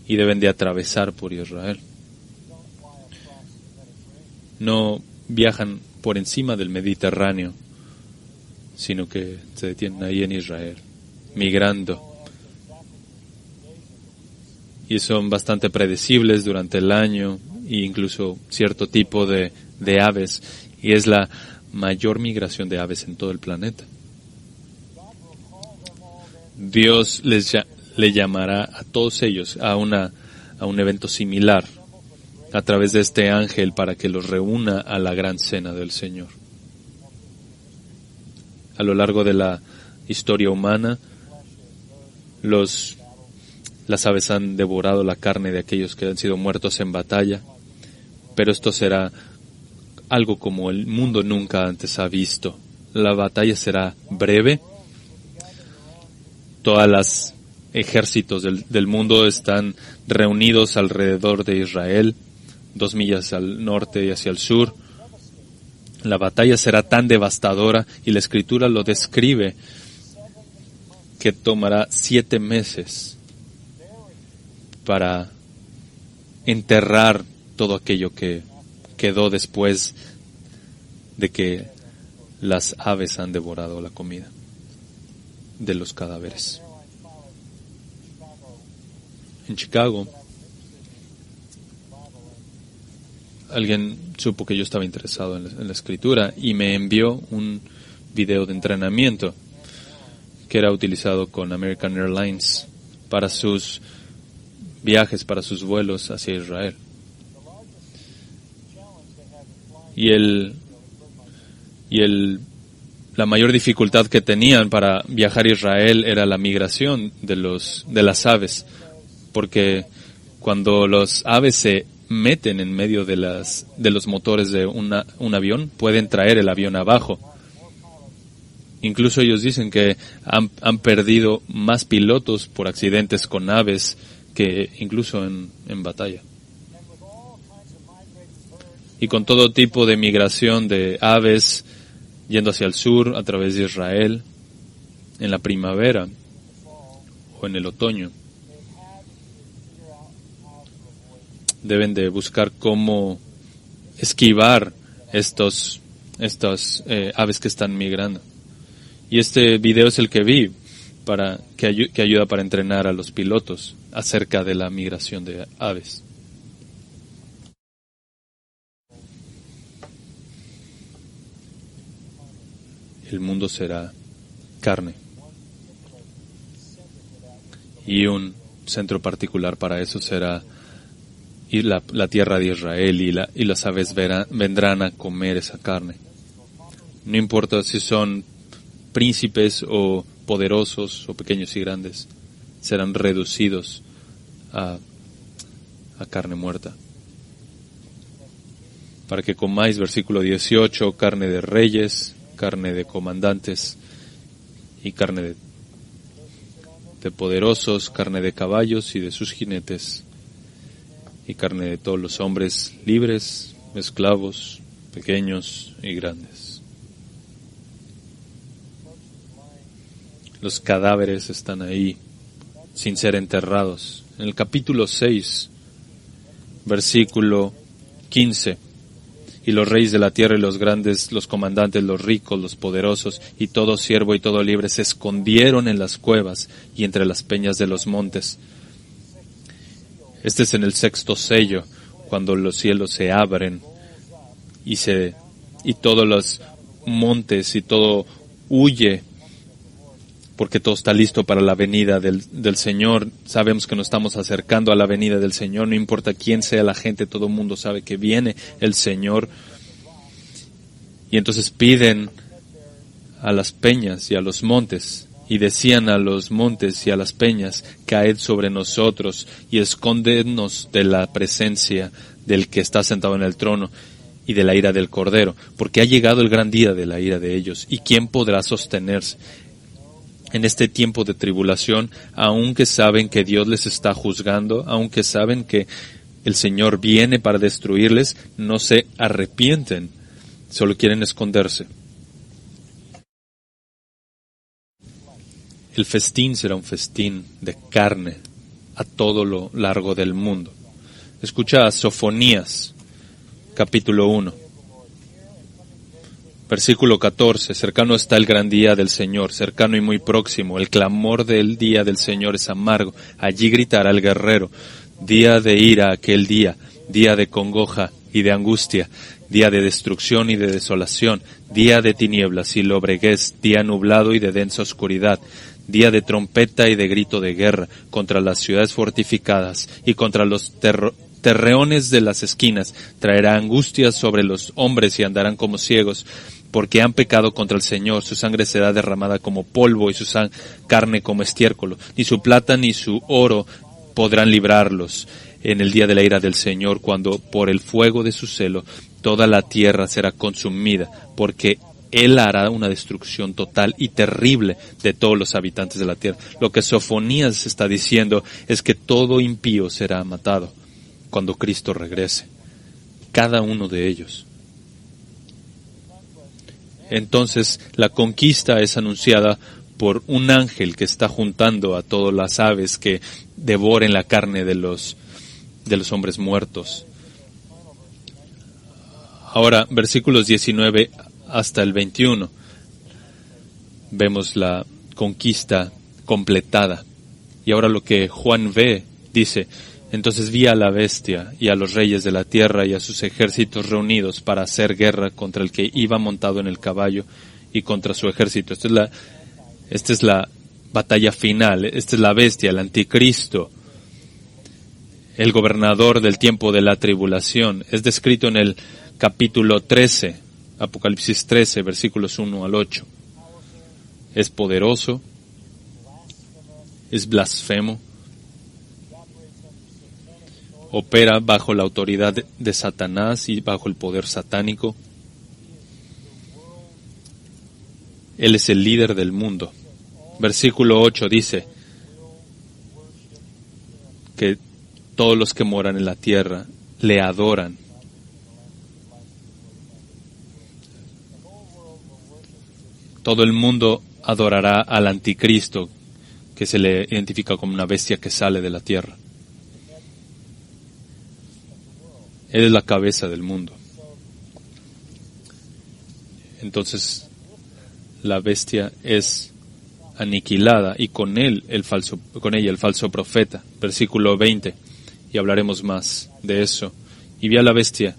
y deben de atravesar por Israel. No viajan por encima del Mediterráneo, sino que se detienen ahí en Israel, migrando. Y son bastante predecibles durante el año, e incluso cierto tipo de aves, y es la mayor migración de aves en todo el planeta. Dios le llamará a todos ellos a un evento similar a través de este ángel para que los reúna a la gran cena del Señor. A lo largo de la historia humana, las aves han devorado la carne de aquellos que han sido muertos en batalla, pero esto será algo como el mundo nunca antes ha visto. La batalla será breve. Todos los ejércitos del mundo están reunidos alrededor de Israel, 2 millas al norte y hacia el sur. La batalla será tan devastadora, y la Escritura lo describe, que tomará 7 meses para enterrar todo aquello que quedó después de que las aves han devorado la comida de los cadáveres. En Chicago, alguien supo que yo estaba interesado en la escritura y me envió un video de entrenamiento que era utilizado con American Airlines para sus viajes, para sus vuelos hacia Israel. La mayor dificultad que tenían para viajar a Israel era la migración de las aves, porque cuando los aves se meten en medio de los motores de un avión, pueden traer el avión abajo. Incluso ellos dicen que han perdido más pilotos por accidentes con aves que incluso en batalla. Y con todo tipo de migración de aves yendo hacia el sur a través de Israel en la primavera o en el otoño, deben de buscar cómo esquivar estas aves que están migrando. Y este video es el que vi que ayuda para entrenar a los pilotos acerca de la migración de aves. El mundo será carne. Y un centro particular para eso será la tierra de Israel, y las aves vendrán a comer esa carne. No importa si son príncipes o poderosos o pequeños y grandes, serán reducidos a carne muerta. Para que comáis, versículo 18, carne de reyes, carne de comandantes y carne de poderosos, carne de caballos y de sus jinetes, y carne de todos los hombres libres, esclavos, pequeños y grandes. Los cadáveres están ahí, sin ser enterrados. En el capítulo 6, versículo 15, y los reyes de la tierra y los grandes, los comandantes, los ricos, los poderosos, y todo siervo y todo libre se escondieron en las cuevas y entre las peñas de los montes. Este es en el 6º sello, cuando los cielos se abren y todos los montes y todo huye, porque todo está listo para la venida del Señor. Sabemos que nos estamos acercando a la venida del Señor, no importa quién sea la gente, todo el mundo sabe que viene el Señor. Y entonces piden a las peñas y a los montes, y decían a los montes y a las peñas: caed sobre nosotros y escóndenos de la presencia del que está sentado en el trono y de la ira del Cordero, porque ha llegado el gran día de la ira de ellos, y ¿quién podrá sostenerse en este tiempo de tribulación, aunque saben que Dios les está juzgando, aunque saben que el Señor viene para destruirles? No se arrepienten, solo quieren esconderse. El festín será un festín de carne a todo lo largo del mundo. Escucha a Sofonías, capítulo 1. Versículo 14, cercano está el gran día del Señor, cercano y muy próximo. El clamor del día del Señor es amargo. Allí gritará el guerrero: día de ira aquel día, día de congoja y de angustia, día de destrucción y de desolación, día de tinieblas y lobreguez, día nublado y de densa oscuridad, día de trompeta y de grito de guerra contra las ciudades fortificadas y contra los terreones de las esquinas. Traerá angustias sobre los hombres y andarán como ciegos, porque han pecado contra el Señor. Su sangre será derramada como polvo y su carne como estiércol. Ni su plata ni su oro podrán librarlos en el día de la ira del Señor, cuando por el fuego de su celo toda la tierra será consumida, porque Él hará una destrucción total y terrible de todos los habitantes de la tierra. Lo que Sofonías está diciendo es que todo impío será matado cuando Cristo regrese, cada uno de ellos. Entonces la conquista es anunciada por un ángel que está juntando a todas las aves que devoren la carne de los hombres muertos. Ahora, versículos 19 hasta el 21, vemos la conquista completada. Y ahora lo que Juan ve, dice: entonces vi a la bestia y a los reyes de la tierra y a sus ejércitos reunidos para hacer guerra contra el que iba montado en el caballo y contra su ejército. Esta es la batalla final. Esta es la bestia, el anticristo, el gobernador del tiempo de la tribulación. Es descrito en el capítulo 13, Apocalipsis 13, versículos 1 al 8. Es poderoso, es blasfemo, opera bajo la autoridad de Satanás y bajo el poder satánico. Él es el líder del mundo. Versículo 8 dice que todos los que moran en la tierra le adoran. Todo el mundo adorará al anticristo, que se le identifica como una bestia que sale de la tierra. Él es la cabeza del mundo. entonces la bestia es aniquilada y con ella el falso profeta. Versículo 20, y hablaremos más de eso. Y vi a la bestia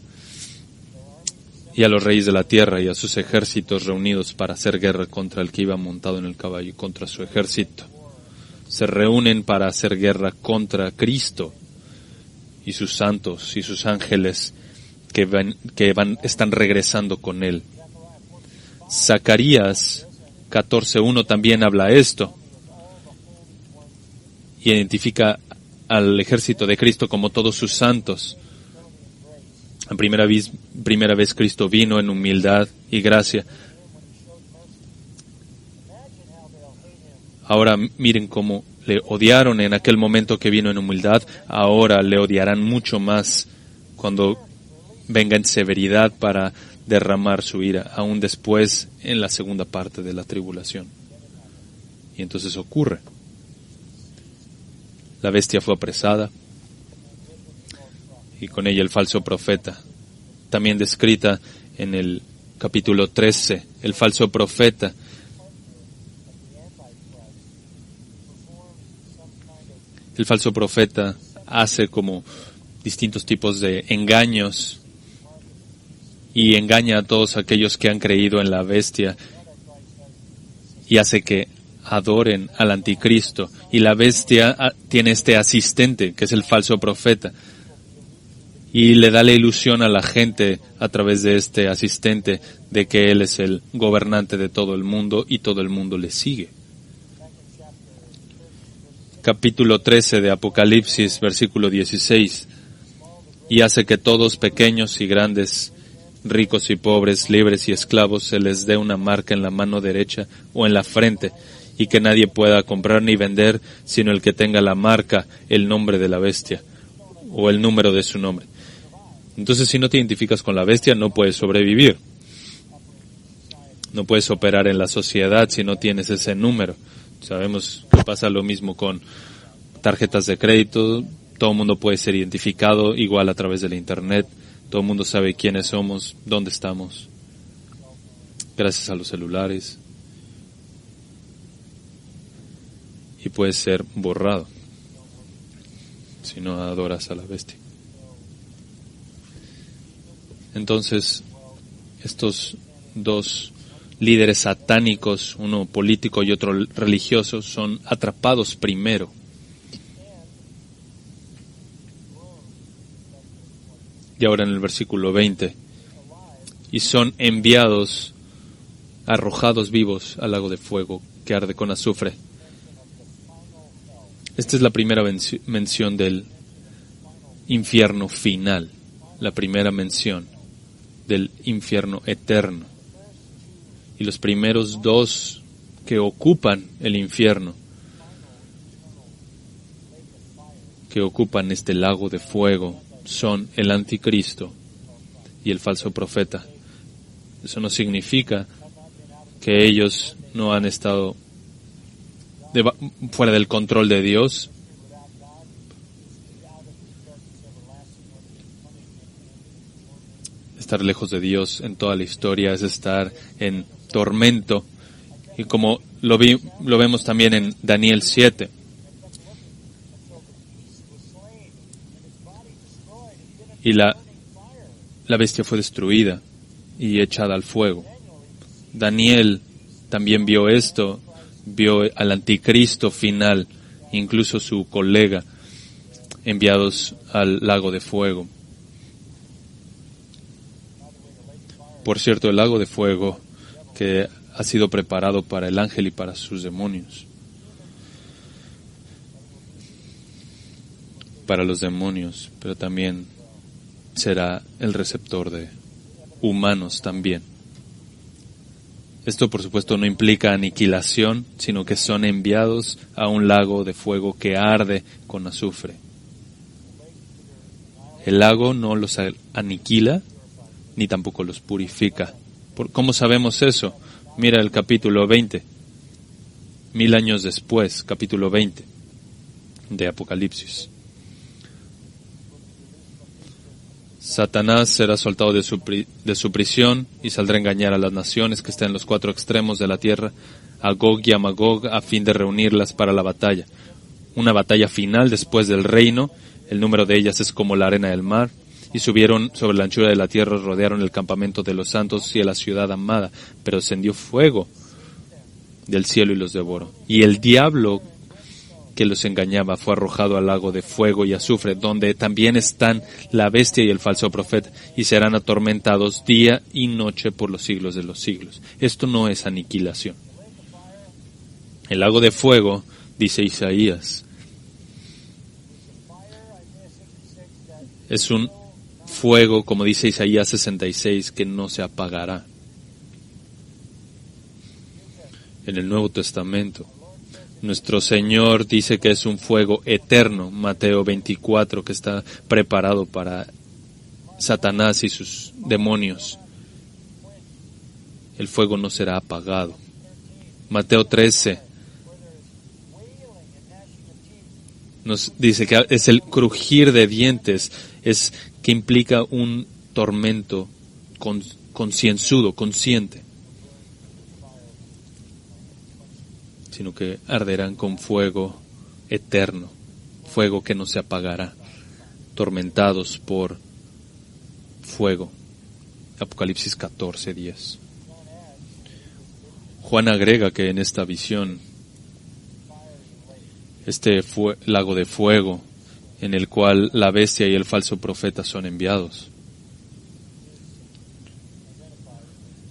y a los reyes de la tierra y a sus ejércitos reunidos para hacer guerra contra el que iba montado en el caballo y contra su ejército. Se reúnen para hacer guerra contra Cristo y sus santos y sus ángeles que están regresando con él. Zacarías 14:1 también habla esto. Y identifica al ejército de Cristo como todos sus santos. La primera vez Cristo vino en humildad y gracia. Ahora miren cómo le odiaron en aquel momento que vino en humildad. Ahora le odiarán mucho más cuando venga en severidad para derramar su ira, aún después en la segunda parte de la tribulación. Y entonces ocurre. La bestia fue apresada y con ella el falso profeta. También descrita en el capítulo 13, el falso profeta. El falso profeta hace como distintos tipos de engaños y engaña a todos aquellos que han creído en la bestia y hace que adoren al anticristo. Y la bestia tiene este asistente que es el falso profeta y le da la ilusión a la gente a través de este asistente de que él es el gobernante de todo el mundo y todo el mundo le sigue. Capítulo 13 de Apocalipsis, versículo 16. Y hace que todos, pequeños y grandes, ricos y pobres, libres y esclavos, se les dé una marca en la mano derecha o en la frente, y que nadie pueda comprar ni vender, sino el que tenga la marca, el nombre de la bestia, o el número de su nombre. Entonces, si no te identificas con la bestia, no puedes sobrevivir. No puedes operar en la sociedad si no tienes ese número. Sabemos que pasa lo mismo con tarjetas de crédito. Todo el mundo puede ser identificado igual a través del Internet. Todo el mundo sabe quiénes somos, dónde estamos, gracias a los celulares. Y puede ser borrado si no adoras a la bestia. Entonces, estos dos líderes satánicos, uno político y otro religioso, son atrapados primero. Y ahora en el versículo 20, y son enviados, arrojados vivos al lago de fuego que arde con azufre. Esta es la primera mención del infierno final, la primera mención del infierno eterno. Y los primeros dos que ocupan el infierno, que ocupan este lago de fuego, son el anticristo y el falso profeta. Eso no significa que ellos no han estado fuera del control de Dios. Estar lejos de Dios en toda la historia es estar en tormento, y como lo vemos también en Daniel 7. Y la bestia fue destruida y echada al fuego. Daniel también vio esto, vio al anticristo final, incluso su colega, enviados al lago de fuego. Por cierto, el lago de fuego que ha sido preparado para el ángel y para sus demonios. Para los demonios, pero también será el receptor de humanos también. Esto, por supuesto, no implica aniquilación, sino que son enviados a un lago de fuego que arde con azufre. El lago no los aniquila, ni tampoco los purifica. ¿Cómo sabemos eso? Mira el capítulo 20. 1000 años después, capítulo 20 de Apocalipsis. Satanás será soltado de su prisión y saldrá a engañar a las naciones que están en los 4 extremos de la tierra, a Gog y a Magog, a fin de reunirlas para la batalla. Una batalla final después del reino. El número de ellas es como la arena del mar. Y subieron sobre la anchura de la tierra, rodearon el campamento de los santos y a la ciudad amada, pero descendió fuego del cielo y los devoró. Y el diablo que los engañaba fue arrojado al lago de fuego y azufre, donde también están la bestia y el falso profeta, y serán atormentados día y noche por los siglos de los siglos. Esto no es aniquilación. El lago de fuego, dice Isaías, es un fuego, como dice Isaías 66, que no se apagará. En el Nuevo Testamento, nuestro Señor dice que es un fuego eterno, Mateo 24, que está preparado para Satanás y sus demonios. El fuego no será apagado. Mateo 13 nos dice que es el crujir de dientes, es que implica un tormento concienzudo, consciente, sino que arderán con fuego eterno, fuego que no se apagará, tormentados por fuego. Apocalipsis 14:10. Juan agrega que en esta visión, este lago de fuego, en el cual la bestia y el falso profeta son enviados,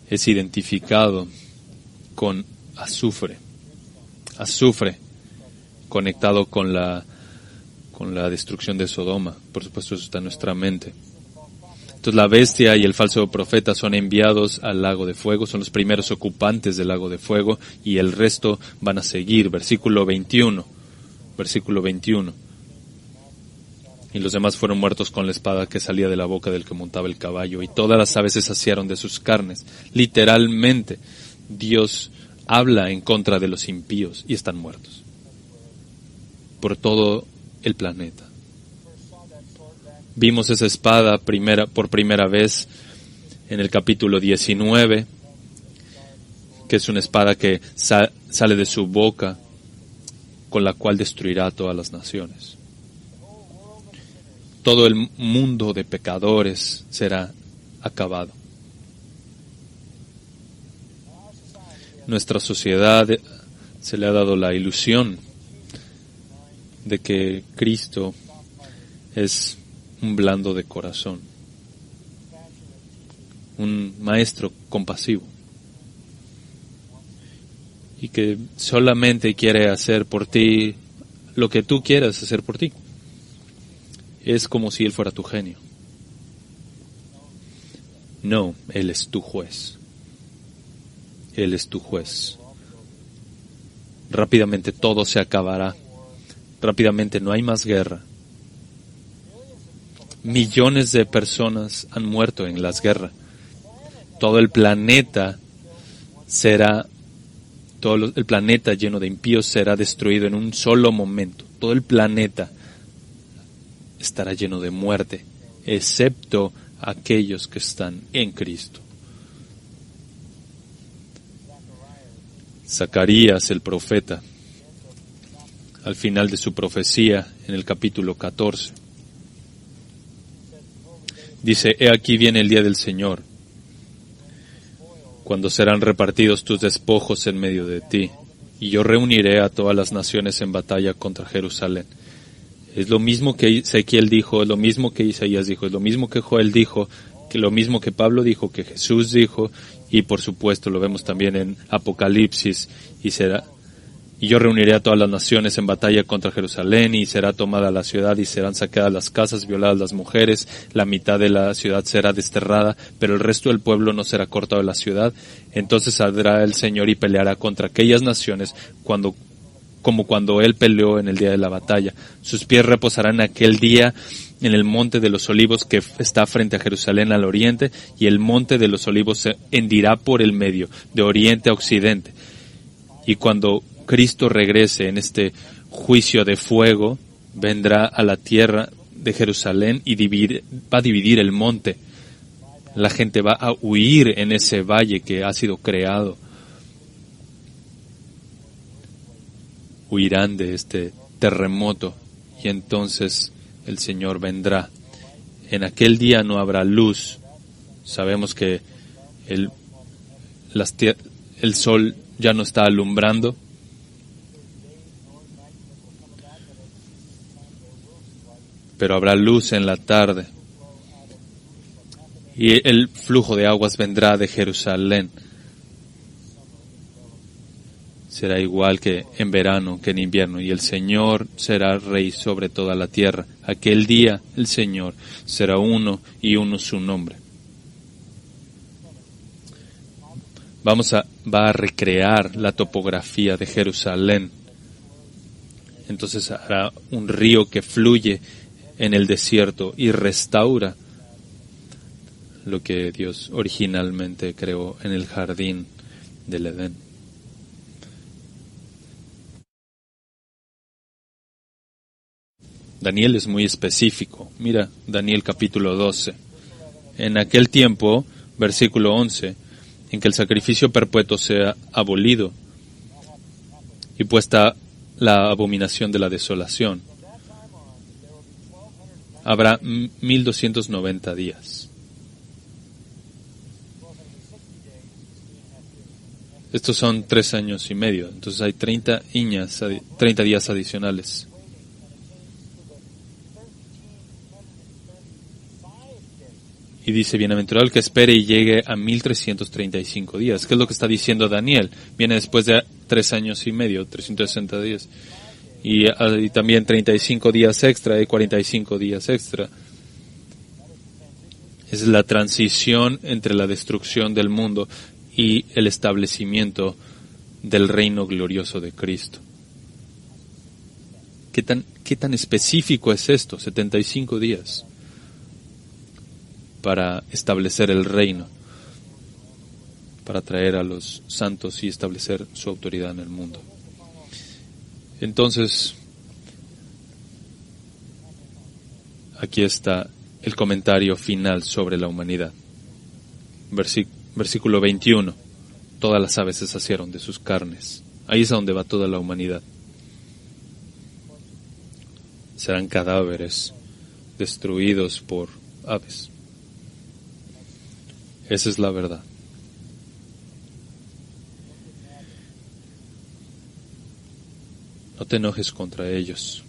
es identificado con azufre conectado con la destrucción de Sodoma. Por supuesto, eso está en nuestra mente. Entonces la bestia y el falso profeta son enviados al lago de fuego, son los primeros ocupantes del lago de fuego, y el resto van a seguir. Versículo 21. Y los demás fueron muertos con la espada que salía de la boca del que montaba el caballo, y todas las aves se saciaron de sus carnes. Literalmente, Dios habla en contra de los impíos y están muertos por todo el planeta. Vimos esa espada por primera vez en el capítulo 19, que es una espada que sale de su boca, con la cual destruirá a todas las naciones. Todo el mundo de pecadores será acabado. Nuestra sociedad se le ha dado la ilusión de que Cristo es un blando de corazón, un maestro compasivo, y que solamente quiere hacer por ti lo que tú quieras hacer por ti. Es como si Él fuera tu genio. No, Él es tu juez. Él es tu juez. Rápidamente todo se acabará. Rápidamente no hay más guerra. Millones de personas han muerto en las guerras. Todo el planeta el planeta lleno de impíos será destruido en un solo momento. Todo el planeta estará lleno de muerte, excepto aquellos que están en Cristo. Zacarías, el profeta, al final de su profecía, en el capítulo 14, dice: He aquí viene el día del Señor, cuando serán repartidos tus despojos en medio de ti, y yo reuniré a todas las naciones en batalla contra Jerusalén. Es lo mismo que Ezequiel dijo, es lo mismo que Isaías dijo, es lo mismo que Joel dijo, que lo mismo que Pablo dijo, que Jesús dijo, y por supuesto lo vemos también en Apocalipsis, y yo reuniré a todas las naciones en batalla contra Jerusalén, y será tomada la ciudad, y serán saqueadas las casas, violadas las mujeres, la mitad de la ciudad será desterrada, pero el resto del pueblo no será cortado de la ciudad. Entonces saldrá el Señor y peleará contra aquellas naciones como cuando Él peleó en el día de la batalla. Sus pies reposarán aquel día en el monte de los olivos que está frente a Jerusalén al oriente, y el monte de los olivos se hendirá por el medio, de oriente a occidente. Y cuando Cristo regrese en este juicio de fuego, vendrá a la tierra de Jerusalén y va a dividir el monte. La gente va a huir en ese valle que ha sido creado. Huirán de este terremoto y entonces el Señor vendrá. En aquel día no habrá luz. Sabemos que el sol ya no está alumbrando. Pero habrá luz en la tarde. Y el flujo de aguas vendrá de Jerusalén. Será igual que en verano, que en invierno, y el Señor será Rey sobre toda la tierra. Aquel día el Señor será uno y uno su nombre. Va a recrear la topografía de Jerusalén. Entonces hará un río que fluye en el desierto y restaura lo que Dios originalmente creó en el jardín del Edén. Daniel es muy específico. Mira, Daniel capítulo 12. En aquel tiempo, versículo 11, en que el sacrificio perpetuo sea abolido y puesta la abominación de la desolación, habrá 1290 días. Estos son 3 años y medio, entonces hay 30 días adicionales. Y dice, bienaventurado el que espere y llegue a 1335 días. ¿Qué es lo que está diciendo Daniel? Viene después de 3 años y medio, 360 días. Y también 35 días extra y 45 días extra. Es la transición entre la destrucción del mundo y el establecimiento del reino glorioso de Cristo. ¿Qué tan específico es esto? 75 días para establecer el reino, para traer a los santos y establecer su autoridad en el mundo. Entonces, aquí está el comentario final sobre la humanidad. Versículo 21. Todas las aves se saciaron de sus carnes. Ahí es a donde va toda la humanidad. Serán cadáveres destruidos por aves. Esa es la verdad. No te enojes contra ellos.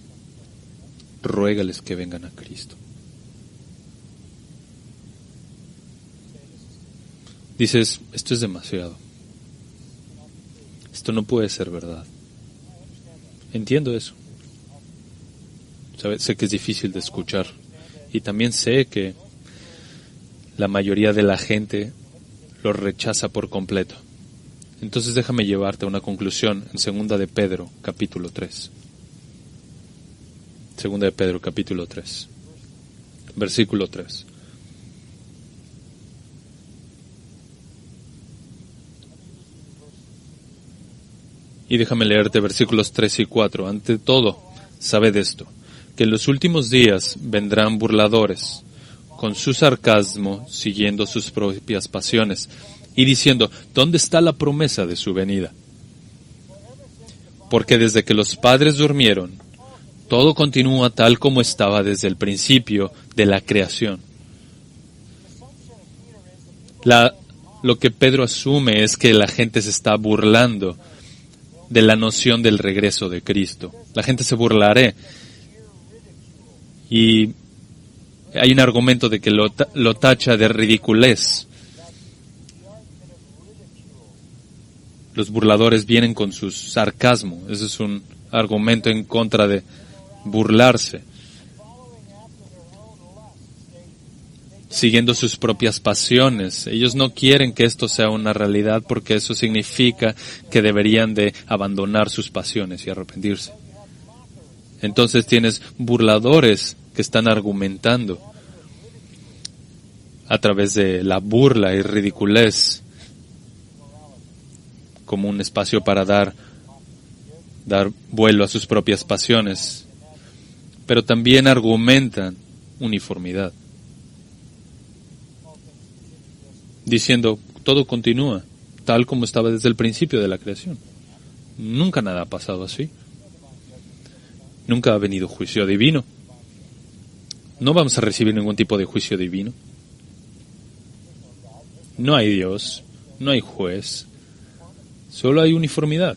Ruégales que vengan a Cristo. Dices, esto es demasiado. Esto no puede ser verdad. Entiendo eso. Sé que es difícil de escuchar. Y también sé que la mayoría de la gente lo rechaza por completo. Entonces déjame llevarte a una conclusión en 2 de Pedro, capítulo 3. 2 de Pedro, capítulo 3. Versículo 3. Y déjame leerte versículos 3 y 4. Ante todo, sabed esto, que en los últimos días vendrán burladores, con su sarcasmo, siguiendo sus propias pasiones, y diciendo, ¿dónde está la promesa de su venida? Porque desde que los padres durmieron, todo continúa tal como estaba desde el principio de la creación. Lo que Pedro asume es que la gente se está burlando de la noción del regreso de Cristo. La gente se burlará. Y hay un argumento de que lo tacha de ridiculez. Los burladores vienen con su sarcasmo. Ese es un argumento en contra de burlarse. Siguiendo sus propias pasiones. Ellos no quieren que esto sea una realidad porque eso significa que deberían de abandonar sus pasiones y arrepentirse. Entonces tienes burladores que están argumentando a través de la burla y ridiculez como un espacio para dar vuelo a sus propias pasiones. Pero también argumentan uniformidad, diciendo, todo continúa tal como estaba desde el principio de la creación. Nunca nada ha pasado así. Nunca ha venido juicio divino. No vamos a recibir ningún tipo de juicio divino. No hay Dios, no hay juez, solo hay uniformidad.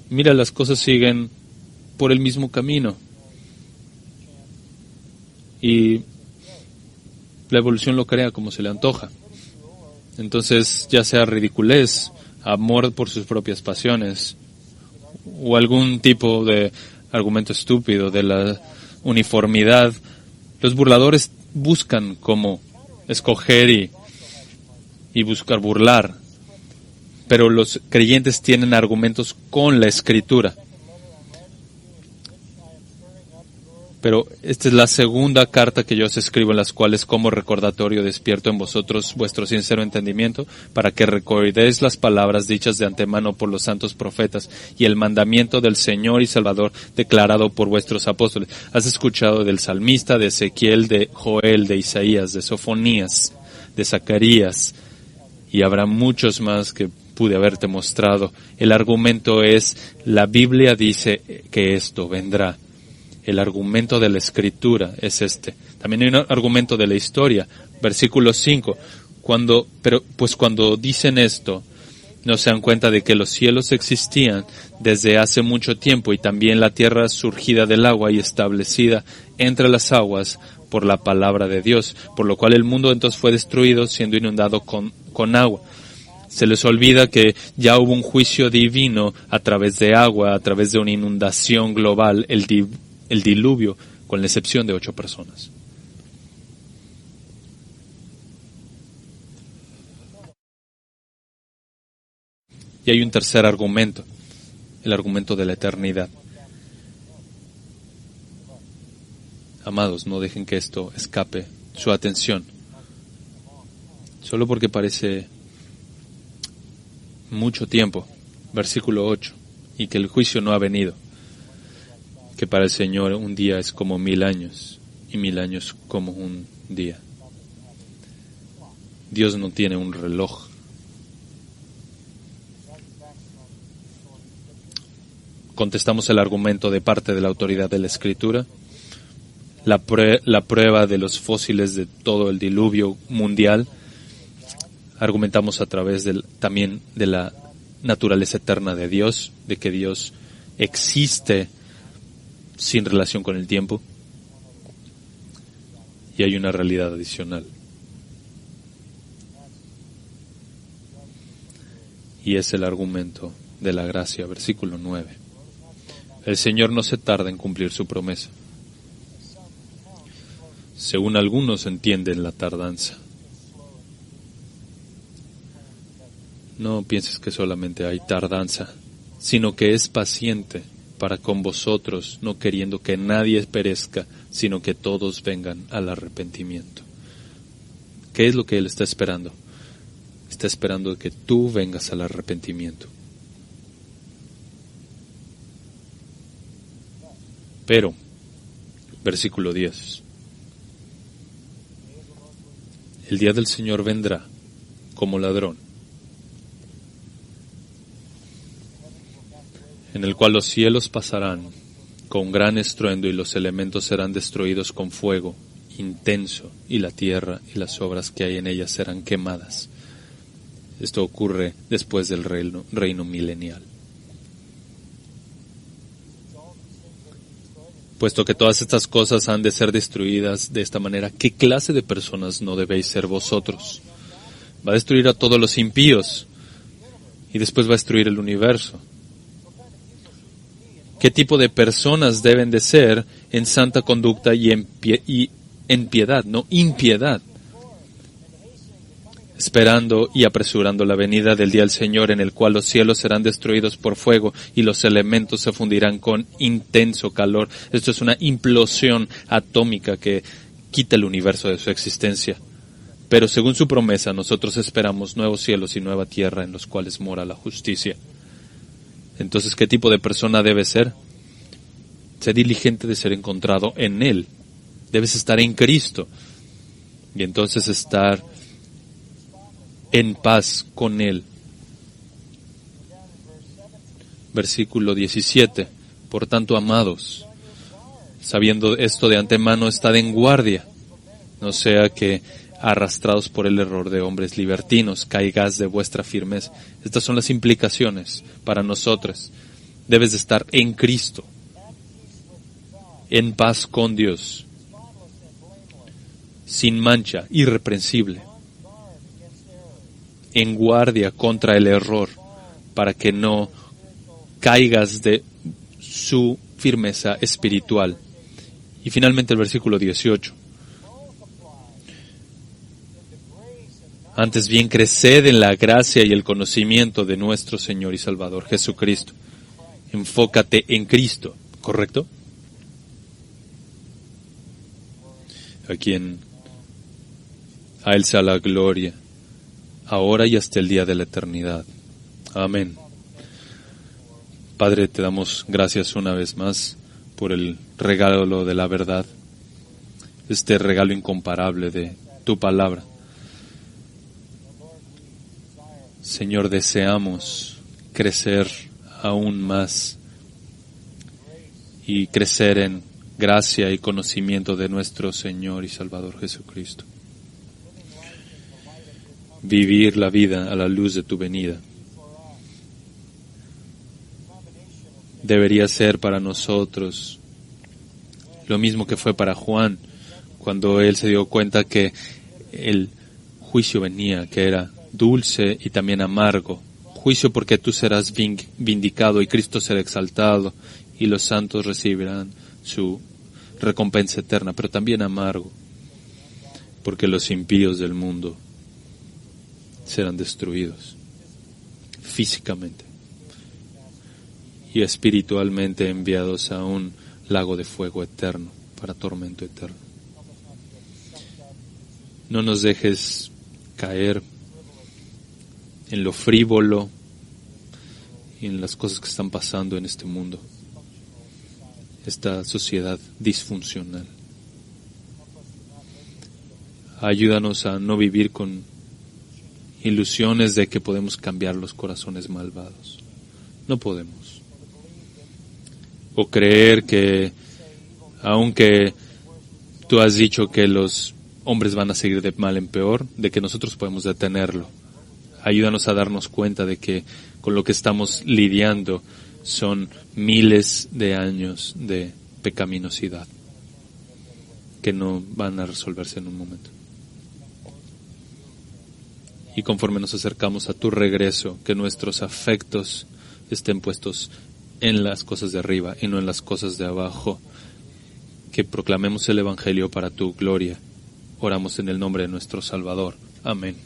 Mira, las cosas siguen por el mismo camino. Y la evolución lo crea como se le antoja. Entonces, ya sea ridiculez, amor por sus propias pasiones, o algún tipo de argumento estúpido de la uniformidad, los burladores buscan cómo escoger y buscar burlar. Pero los creyentes tienen argumentos con la Escritura. Pero esta es la segunda carta que yo os escribo, en las cuales como recordatorio despierto en vosotros vuestro sincero entendimiento, para que recordéis las palabras dichas de antemano por los santos profetas y el mandamiento del Señor y Salvador declarado por vuestros apóstoles. Has escuchado del salmista, de Ezequiel, de Joel, de Isaías, de Sofonías, de Zacarías, y habrá muchos más que pude haberte mostrado. El argumento es, la Biblia dice que esto vendrá. El argumento de la Escritura es este. También hay un argumento de la historia. Versículo 5. Cuando dicen esto, no se dan cuenta de que los cielos existían desde hace mucho tiempo y también la tierra surgida del agua y establecida entre las aguas por la palabra de Dios, por lo cual el mundo entonces fue destruido siendo inundado con agua. Se les olvida que ya hubo un juicio divino a través de agua, a través de una inundación global, el diluvio, con la excepción de 8 personas. Y hay un tercer argumento, el argumento de la eternidad. Amados, no dejen que esto escape su atención. Solo porque parece mucho tiempo, versículo 8, y que el juicio no ha venido. Que para el Señor un día es como 1000 años, y 1000 años como un día. Dios no tiene un reloj. Contestamos el argumento de parte de la autoridad de la Escritura, la prueba de los fósiles de todo el diluvio mundial. Argumentamos a través también de la naturaleza eterna de Dios, de que Dios existe sin relación con el tiempo. Y hay una realidad adicional. Y es el argumento de la gracia, versículo 9. El Señor no se tarda en cumplir su promesa. Según algunos entienden la tardanza. No pienses que solamente hay tardanza, sino que es paciente para con vosotros, no queriendo que nadie perezca, sino que todos vengan al arrepentimiento. ¿Qué es lo que Él está esperando? Está esperando que tú vengas al arrepentimiento. Pero, versículo 10. El día del Señor vendrá como ladrón, en el cual los cielos pasarán con gran estruendo y los elementos serán destruidos con fuego intenso y la tierra y las obras que hay en ella serán quemadas. Esto ocurre después del reino milenial. Puesto que todas estas cosas han de ser destruidas de esta manera, ¿qué clase de personas no debéis ser vosotros? Va a destruir a todos los impíos y después va a destruir el universo. ¿Qué tipo de personas deben de ser en santa conducta y en piedad, no impiedad? Esperando y apresurando la venida del día del Señor, en el cual los cielos serán destruidos por fuego y los elementos se fundirán con intenso calor. Esto es una implosión atómica que quita el universo de su existencia. Pero según su promesa, nosotros esperamos nuevos cielos y nueva tierra en los cuales mora la justicia. Entonces, ¿qué tipo de persona debe ser? Sé diligente de ser encontrado en Él. Debes estar en Cristo. Y entonces estar en paz con Él. Versículo 17. Por tanto, amados, sabiendo esto de antemano, estad en guardia, no sea que, arrastrados por el error de hombres libertinos, caigáis de vuestra firmeza. Estas son las implicaciones para nosotros. Debes de estar en Cristo, en paz con Dios, sin mancha, irreprensible, en guardia contra el error, para que no caigas de su firmeza espiritual. Y finalmente el versículo 18. Antes bien, creced en la gracia y el conocimiento de nuestro Señor y Salvador Jesucristo. Enfócate en Cristo, ¿correcto? A quien a Él sea la gloria, ahora y hasta el día de la eternidad. Amén. Padre, te damos gracias una vez más por el regalo de la verdad, este regalo incomparable de tu palabra. Señor, deseamos crecer aún más y crecer en gracia y conocimiento de nuestro Señor y Salvador Jesucristo. Vivir la vida a la luz de tu venida. Debería ser para nosotros lo mismo que fue para Juan, cuando él se dio cuenta que el juicio venía, que era dulce y también amargo. Juicio porque tú serás vindicado y Cristo será exaltado y los santos recibirán su recompensa eterna, pero también amargo porque los impíos del mundo serán destruidos físicamente y espiritualmente enviados a un lago de fuego eterno para tormento eterno. No nos dejes caer en lo frívolo y en las cosas que están pasando en este mundo, esta sociedad disfuncional. Ayúdanos a no vivir con ilusiones de que podemos cambiar los corazones malvados. No podemos. O creer que, aunque tú has dicho que los hombres van a seguir de mal en peor, de que nosotros podemos detenerlo. Ayúdanos a darnos cuenta de que con lo que estamos lidiando son miles de años de pecaminosidad que no van a resolverse en un momento. Y conforme nos acercamos a tu regreso, que nuestros afectos estén puestos en las cosas de arriba y no en las cosas de abajo. Que proclamemos el Evangelio para tu gloria. Oramos en el nombre de nuestro Salvador. Amén.